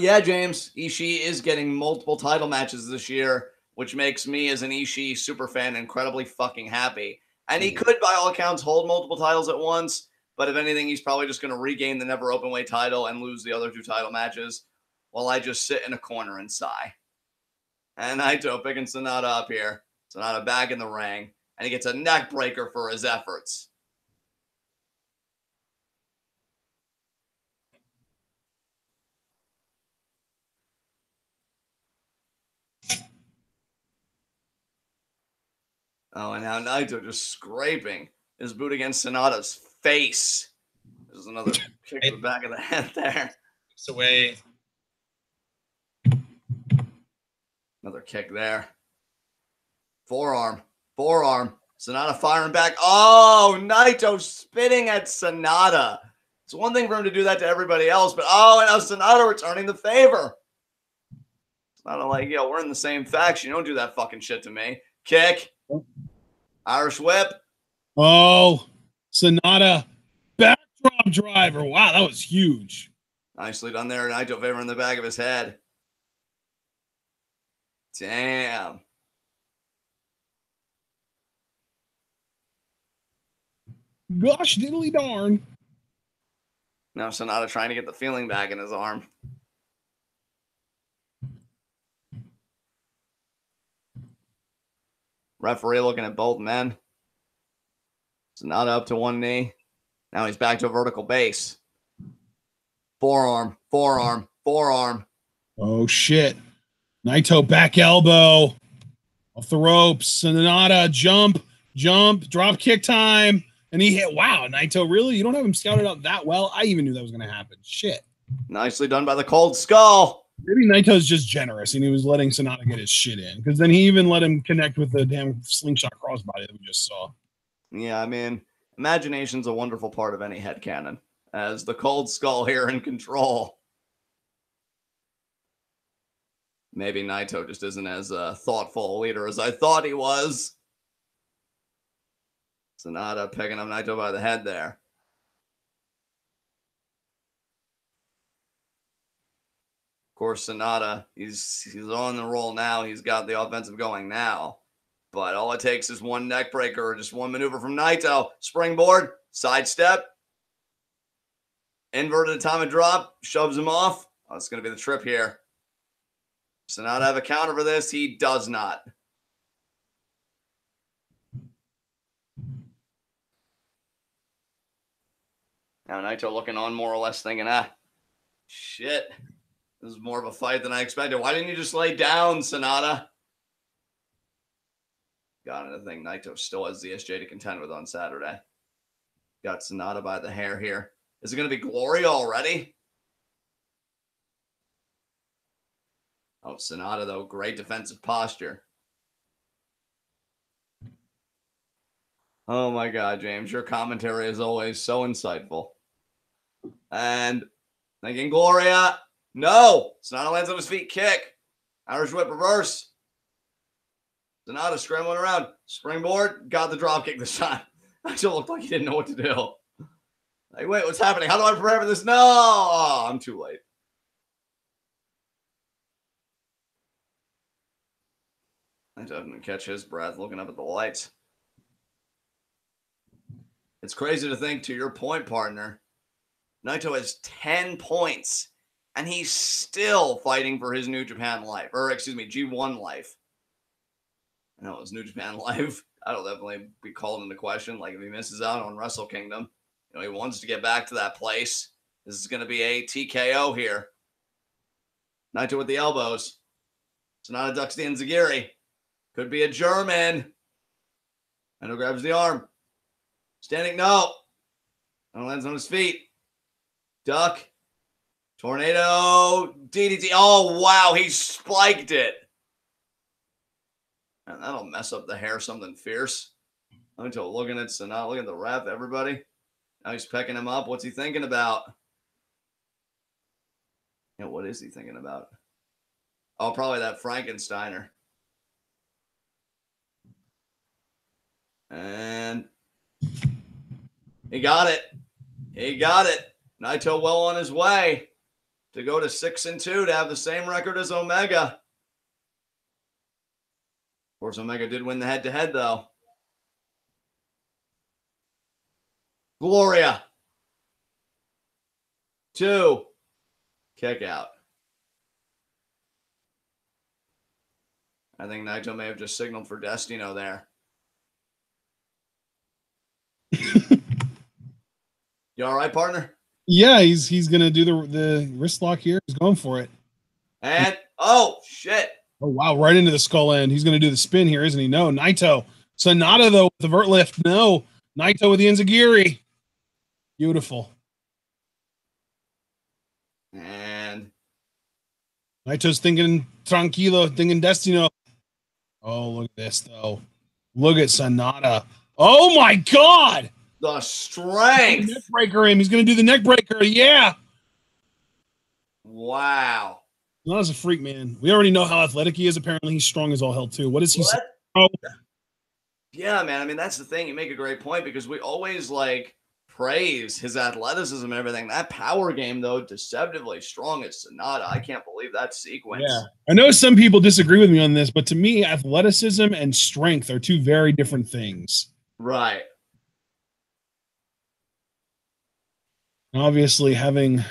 Yeah, James. Ishii is getting multiple title matches this year, which makes me as an Ishii super fan incredibly fucking happy. And he could, by all accounts, hold multiple titles at once. But if anything, he's probably just going to regain the never openweight title and lose the other 2 title matches while I just sit in a corner and sigh. And Naito picking SANADA up here. SANADA back in the ring. And he gets a neck breaker for his efforts. Oh, and now Naito just scraping his boot against SANADA's face. There's another kick to the back of the head there. It's away. Another kick there. Forearm. SANADA firing back. Oh, Naito spitting at SANADA. It's one thing for him to do that to everybody else, but and now SANADA returning the favor. SANADA like, yo, we're in the same faction. You don't do that fucking shit to me. Kick. Irish whip. Oh, SANADA backdrop driver. Wow, that was huge. Nicely done there. Naito favor in the back of his head. Damn. Gosh diddly darn. Now SANADA trying to get the feeling back in his arm. Referee looking at both men. SANADA up to one knee. Now he's back to a vertical base. Forearm. Oh, shit. Naito back elbow. Off the ropes. SANADA jump, drop kick time. And he hit. Wow, Naito, really? You don't have him scouted out that well? I even knew that was going to happen. Shit. Nicely done by the cold skull. Maybe Naito's just generous and he was letting SANADA get his shit in. Because then he even let him connect with the damn slingshot crossbody that we just saw. Yeah, I mean, imagination's a wonderful part of any headcanon. As the cold skull here in control. Maybe Naito just isn't as thoughtful a leader as I thought he was. SANADA picking up Naito by the head there. Of course, SANADA, he's on the roll now. He's got the offensive going now. But all it takes is one neck breaker or just one maneuver from Naito. Springboard, sidestep. Inverted Tama drop, shoves him off. Oh, it's going to be the trip here. SANADA have a counter for this. He does not. Now Naito looking on more or less thinking, shit. This is more of a fight than I expected. Why didn't you just lay down, SANADA? Got it. I think Naito still has ZSJ to contend with on Saturday. Got SANADA by the hair here. Is it going to be Glory already? Oh, SANADA, though, great defensive posture. Oh, my God, James. Your commentary is always so insightful. And thinking Gloria. No! SANADA lands on his feet. Kick. Irish whip reverse. SANADA scrambling around. Springboard. Got the drop kick this time. Actually looked like he didn't know what to do. Like, wait, what's happening? How do I prepare for this? No! Oh, I'm too late. I didn't catch his breath looking up at the lights. It's crazy to think, to your point, partner, Naito has 10 points, and he's still fighting for his New Japan life. Or, excuse me, G1 life. I know his New Japan life. That'll definitely be called into question. Like, if he misses out on Wrestle Kingdom, you know, he wants to get back to that place. This is going to be a TKO here. Naito with the elbows. SANADA ducks the Enziguri. Could be a German. Naito grabs the arm. Standing, no. Naito lands on his feet. Duck. Tornado. DDT. Oh, wow. He spiked it. And that'll mess up the hair something fierce. Naito looking at SANADA. Look at the ref, everybody. Now he's pecking him up. What's he thinking about? Yeah, what is he thinking about? Oh, probably that Frankensteiner. And he got it. He got it. Naito well on his way to go to 6-2 to have the same record as Omega. Of course, Omega did win the head-to-head, though. Gloria. 2. Kick out. I think Naito may have just signaled for Destino there. You all right, partner? Yeah, he's gonna do the wrist lock here. He's going for it. And oh shit! Oh wow, right into the skull end. He's gonna do the spin here, isn't he? No, Naito. SANADA though with the vert lift. No, Naito with the Enziguri. Beautiful. And Naito's thinking tranquilo, thinking Destino. Oh, look at this though. Look at SANADA. Oh my God! The strength. Neck breaker him. He's going to do the neck breaker. Yeah. Wow. SANADA's a freak, man. We already know how athletic he is. Apparently, he's strong as all hell, too. What is he saying? Oh. Yeah, man. I mean, that's the thing. You make a great point because we always, like, praise his athleticism and everything. That power game, though, deceptively strong as SANADA. I can't believe that sequence. Yeah. I know some people disagree with me on this, but to me, athleticism and strength are two very different things. Right. Obviously, having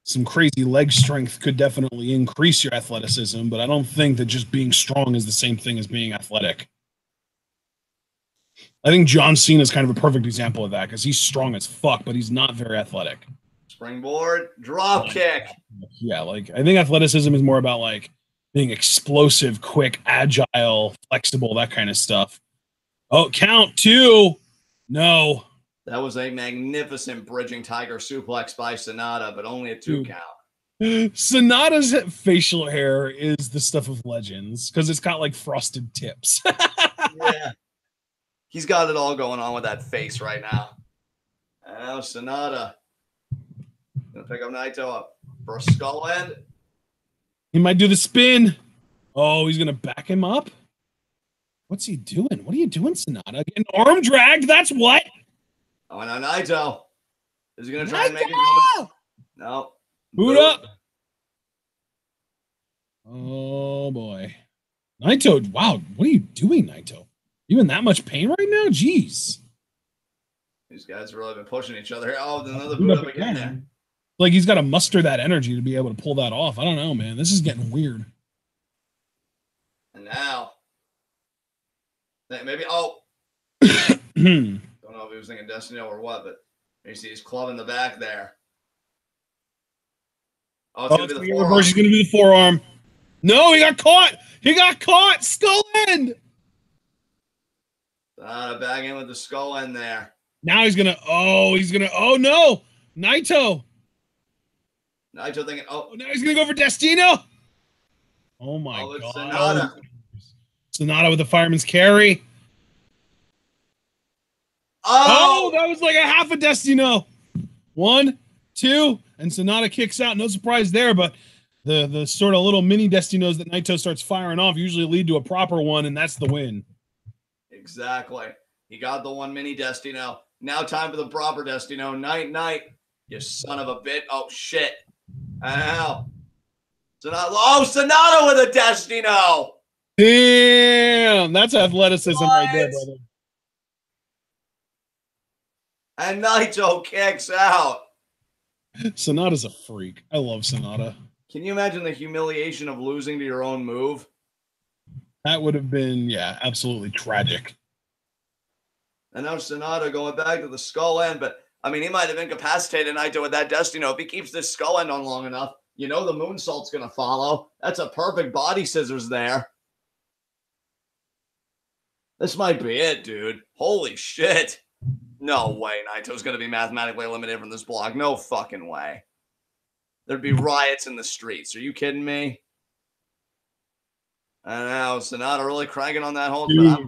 some crazy leg strength could definitely increase your athleticism, but I don't think that just being strong is the same thing as being athletic. I think John Cena is kind of a perfect example of that because he's strong as fuck, but he's not very athletic. Springboard, drop kick. Yeah, like I think athleticism is more about like being explosive, quick, agile, flexible, that kind of stuff. Oh, count 2. No. That was a magnificent bridging tiger suplex by SANADA, but only a 2 count. SANADA's facial hair is the stuff of legends because it's got like frosted tips. Yeah. He's got it all going on with that face right now. And now SANADA gonna pick up Naito up for a skull end. He might do the spin. Oh, he's gonna back him up. What's he doing? What are you doing, SANADA? Getting arm dragged. That's what. Oh, now Naito is he gonna try and make it. No. Boot up. Oh boy, Naito. Wow, what are you doing, Naito? You in that much pain right now? Jeez. These guys have really been pushing each other here. Oh, another boot up again there. Like he's got to muster that energy to be able to pull that off. I don't know, man. This is getting weird. And now, maybe. Oh. Don't know if he was thinking Destino or what, but you see he's clubbing the back there. Oh, it's going to be the forearm. He's going to be the forearm. No, he got caught. He got caught. Skull end. Bag in with the skull end there. Now he's going to, oh no. Naito thinking, oh. Now he's going to go for Destino. Oh my Oh, it's God. SANADA. SANADA with the fireman's carry. Oh, that was like a half a Destino. 1, 2, and SANADA kicks out. No surprise there, but the sort of little mini Destinos that Naito starts firing off usually lead to a proper one, and that's the win. Exactly. He got the one mini Destino. Now time for the proper Destino. Night, night. You son of a bit. Oh, shit. Ow. SANADA with a Destino. Damn, that's athleticism right there, brother. And Naito kicks out. SANADA's a freak. I love SANADA. Can you imagine the humiliation of losing to your own move? That would have been, yeah, absolutely tragic. And now SANADA going back to the skull end, but I mean, he might have incapacitated Naito with that Destino. If he keeps this skull end on long enough, you know the moonsault's going to follow. That's a perfect body scissors there. This might be it, dude. Holy shit. No way Naito's going to be mathematically eliminated from this block. No fucking way. There'd be riots in the streets. Are you kidding me? I know. SANADA really cranking on that whole crap.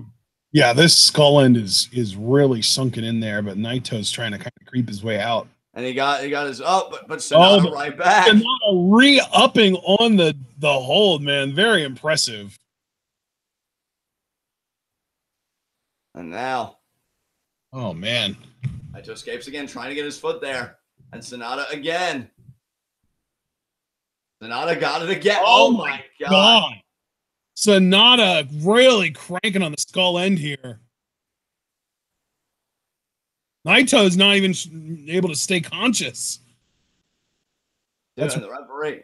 Yeah, this skull end is really sunken in there, but Naito's trying to kind of creep his way out. And he got his but SANADA right back. SANADA re-upping on the hold, man. Very impressive. And now. Oh man. Naito escapes again, trying to get his foot there. And SANADA again. SANADA got it again. Oh my God. SANADA really cranking on the skull end here. Naito's not even able to stay conscious. Dude, and the referee.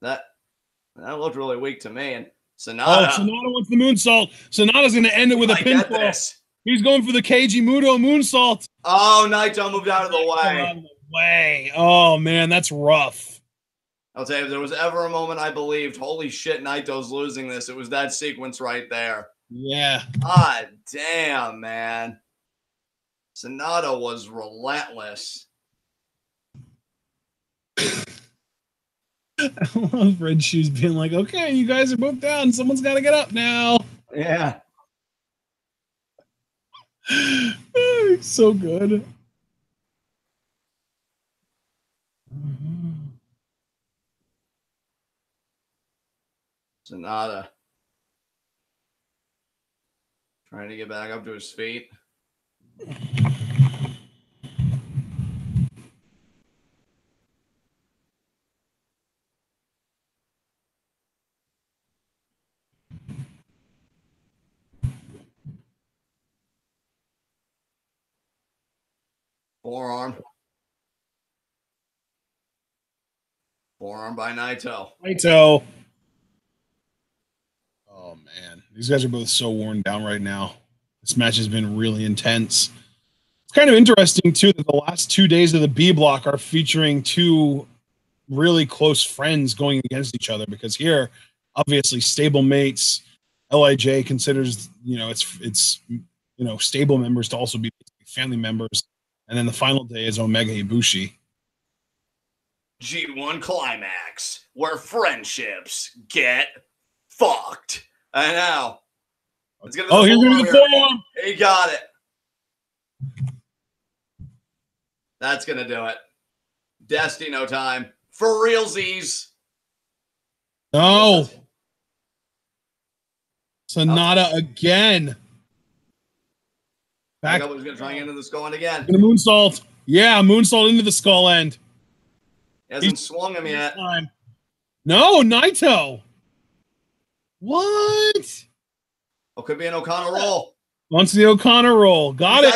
That looked really weak to me. And SANADA. Oh, SANADA wants the moonsault. SANADA's going to end it with a pinfall. He's going for the Keiji Muto moonsault. Oh, Naito moved out of the way. Oh, man, that's rough. I'll tell you, if there was ever a moment I believed, holy shit, Naito's losing this, it was that sequence right there. Yeah. God damn, man. SANADA was relentless. I love Red Shoes being like, okay, you guys are both down. Someone's got to get up now. Yeah. So good. SANADA trying to get back up to his feet. Forearm. Forearm by Naito. Oh, man. These guys are both so worn down right now. This match has been really intense. It's kind of interesting, too, that the last 2 days of the B block are featuring two really close friends going against each other, because here, obviously, stablemates, LIJ considers, it's stable members to also be family members. And then the final day is Omega Ibushi. G1 Climax, where friendships get fucked. I know. Here's going to be the forearm. He got it. That's going to do it. Destino time. For realsies. No. SANADA again. Back up. He's going to try and get into the skull end again. Gonna moonsault. Yeah, moonsault into the skull end. He hasn't swung him yet. No, Naito. What? Oh, could be an O'Connor roll. Wants the O'Connor roll. Got it.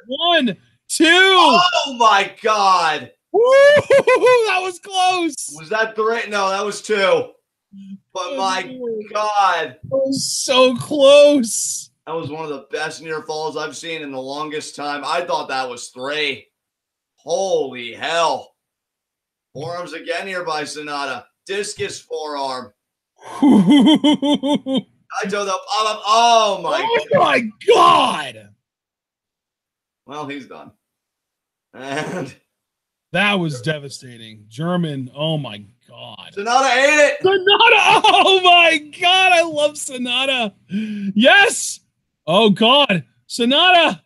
1, 2. Oh my God. Woo! That was close. Was that 3? No, that was 2. But my God. That was so close. That was one of the best near falls I've seen in the longest time. I thought that was 3. Holy hell. Forearms again here by SANADA. Discus forearm. Oh my God. Well, he's done. And That was devastating. German. Oh my God. SANADA ate it. SANADA. Oh my God. I love SANADA. Yes. Oh God. SANADA.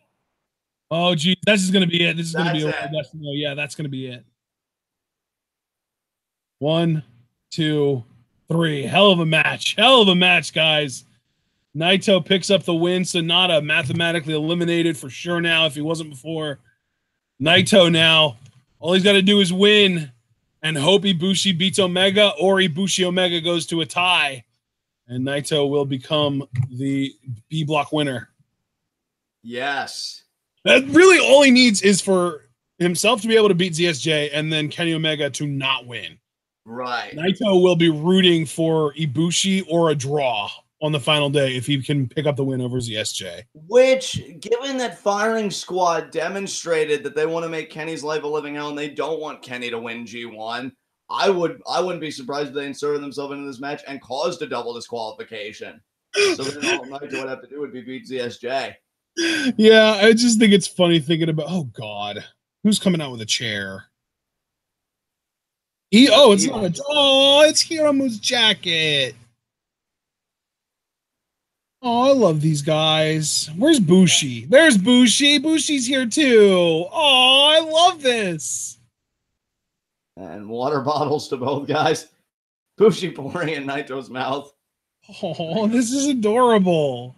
Oh geez. This is gonna be it. This is gonna be a destiny. Yeah, that's gonna be it. 1, 2, 3. Hell of a match. Hell of a match, guys. Naito picks up the win. SANADA mathematically eliminated for sure now if he wasn't before. Naito now, all he's got to do is win and hope Ibushi beats Omega or Ibushi Omega goes to a tie. And Naito will become the B block winner. Yes. That really all he needs is for himself to be able to beat ZSJ and then Kenny Omega to not win. Right. Naito will be rooting for Ibushi or a draw on the final day if he can pick up the win over ZSJ. Which, given that Firing Squad demonstrated that they want to make Kenny's life a living hell and they don't want Kenny to win G1, I wouldn't be surprised if they inserted themselves into this match and caused a double disqualification. So then all Naito would have to do would be beat ZSJ. Yeah, I just think it's funny thinking about, oh God, who's coming out with a chair? It's Hiromu's jacket. Oh, I love these guys. Where's Bushi? There's Bushi. Bushi's here too. Oh, I love this. And water bottles to both guys. Bushi pouring in Naito's mouth. Oh, this is adorable.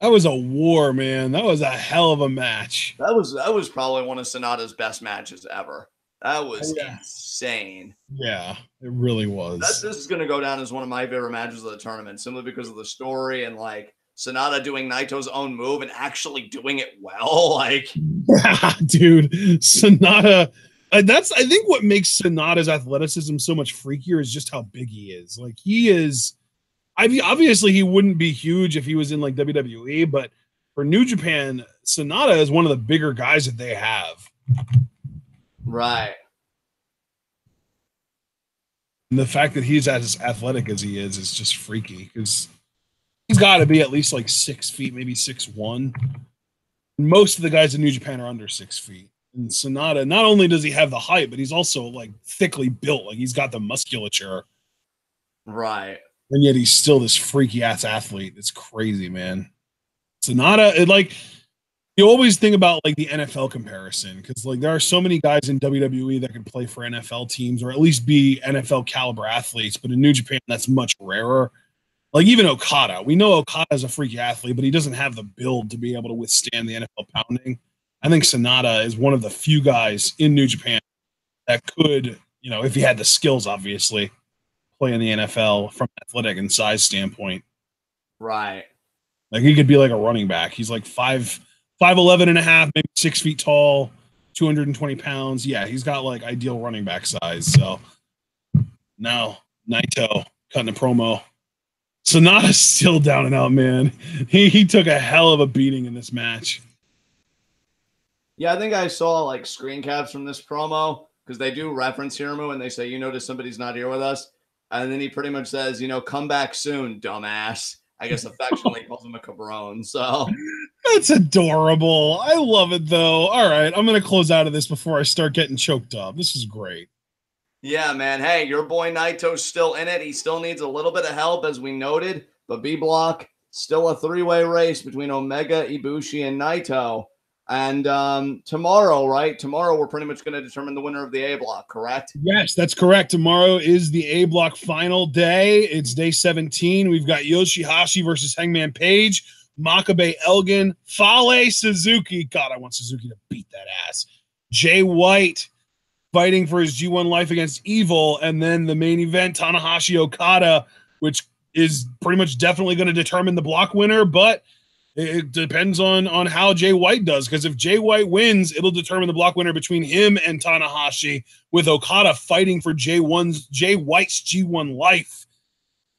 That was a war, man. That was a hell of a match. That was probably one of SANADA's best matches ever. That was insane. Yeah, it really was. This is going to go down as one of my favorite matches of the tournament, simply because of the story and like SANADA doing Naito's own move and actually doing it well. Like, yeah, dude, SANADA. That's I think what makes SANADA's athleticism so much freakier is just how big he is. Like he is. Obviously, he wouldn't be huge if he was in like WWE, but for New Japan, SANADA is one of the bigger guys that they have. Right. And the fact that he's as athletic as he is just freaky because he's got to be at least like 6 feet, maybe 6'1". Most of the guys in New Japan are under 6 feet. And SANADA, not only does he have the height, but he's also like thickly built. Like he's got the musculature. Right. And yet he's still this freaky ass athlete. It's crazy, man. SANADA, you always think about like the NFL comparison because like there are so many guys in WWE that can play for NFL teams or at least be NFL caliber athletes, but in New Japan that's much rarer. Like even Okada, we know Okada is a freaky athlete, but he doesn't have the build to be able to withstand the NFL pounding. I think SANADA is one of the few guys in New Japan that could, if he had the skills, obviously, play in the NFL from an athletic and size standpoint. Right. Like he could be like a running back. He's like 5'11 and a half, maybe 6 feet tall, 220 pounds. Yeah, he's got like ideal running back size. So now Naito cutting a promo. SANADA's still down and out, man. He took a hell of a beating in this match. Yeah, I think I saw like screen caps from this promo because they do reference Hiromu and they say, you notice somebody's not here with us. And then he pretty much says, come back soon, dumbass. I guess affectionately calls him a cabron. So that's adorable. I love it though. All right, I'm gonna close out of this before I start getting choked up. This is great. Yeah, man. Hey, your boy Naito's still in it. He still needs a little bit of help, as we noted. But B Block, still a 3-way race between Omega, Ibushi, and Naito. And tomorrow, right? Tomorrow, we're pretty much going to determine the winner of the A Block, correct? Yes, that's correct. Tomorrow is the A Block final day. It's day 17. We've got Yoshihashi versus Hangman Page, Makabe Elgin, Fale Suzuki. God, I want Suzuki to beat that ass. Jay White fighting for his G1 life against Evil. And then the main event, Tanahashi Okada, which is pretty much definitely going to determine the block winner, but it depends on how Jay White does, because if Jay White wins, it'll determine the block winner between him and Tanahashi, with Okada fighting for Jay White's G1 life.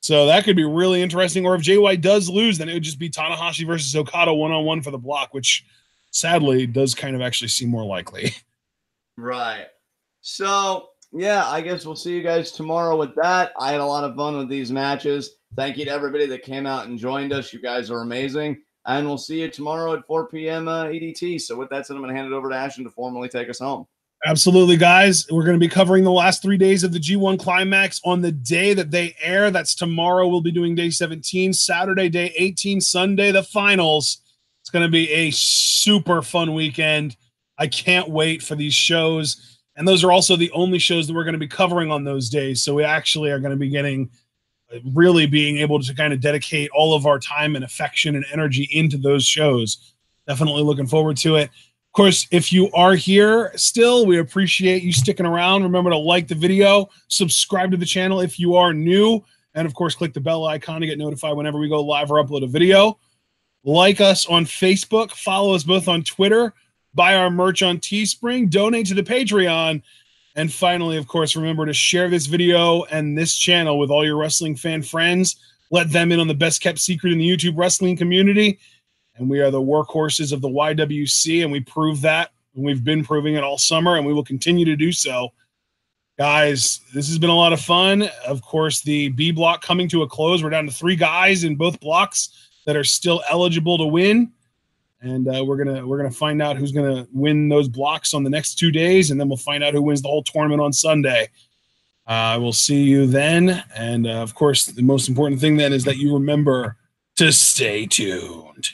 So that could be really interesting. Or if Jay White does lose, then it would just be Tanahashi versus Okada one-on-one for the block, which sadly does kind of actually seem more likely. Right. So, yeah, I guess we'll see you guys tomorrow with that. I had a lot of fun with these matches. Thank you to everybody that came out and joined us. You guys are amazing. And we'll see you tomorrow at 4 p.m. EDT. So with that said, I'm going to hand it over to Ashton to formally take us home. Absolutely, guys. We're going to be covering the last 3 days of the G1 Climax on the day that they air. That's tomorrow. We'll be doing day 17, Saturday, day 18, Sunday, the finals. It's going to be a super fun weekend. I can't wait for these shows. And those are also the only shows that we're going to be covering on those days. So we actually are going to be really being able to kind of dedicate all of our time and affection and energy into those shows. Definitely looking forward to it. Of course, if you are here still, we appreciate you sticking around. Remember to like the video, subscribe to the channel if you are new, and of course, click the bell icon to get notified whenever we go live or upload a video. Like us on Facebook, follow us both on Twitter, buy our merch on Teespring, donate to the Patreon, and finally, of course, remember to share this video and this channel with all your wrestling fan friends. Let them in on the best kept secret in the YouTube wrestling community. And we are the workhorses of the YWC, and we prove that. And we've been proving it all summer, and we will continue to do so. Guys, this has been a lot of fun. Of course, the B block coming to a close. We're down to 3 guys in both blocks that are still eligible to win. And we're gonna find out who's gonna win those blocks on the next 2 days, and then we'll find out who wins the whole tournament on Sunday. We'll see you then. And of course, the most important thing then is that you remember to stay tuned.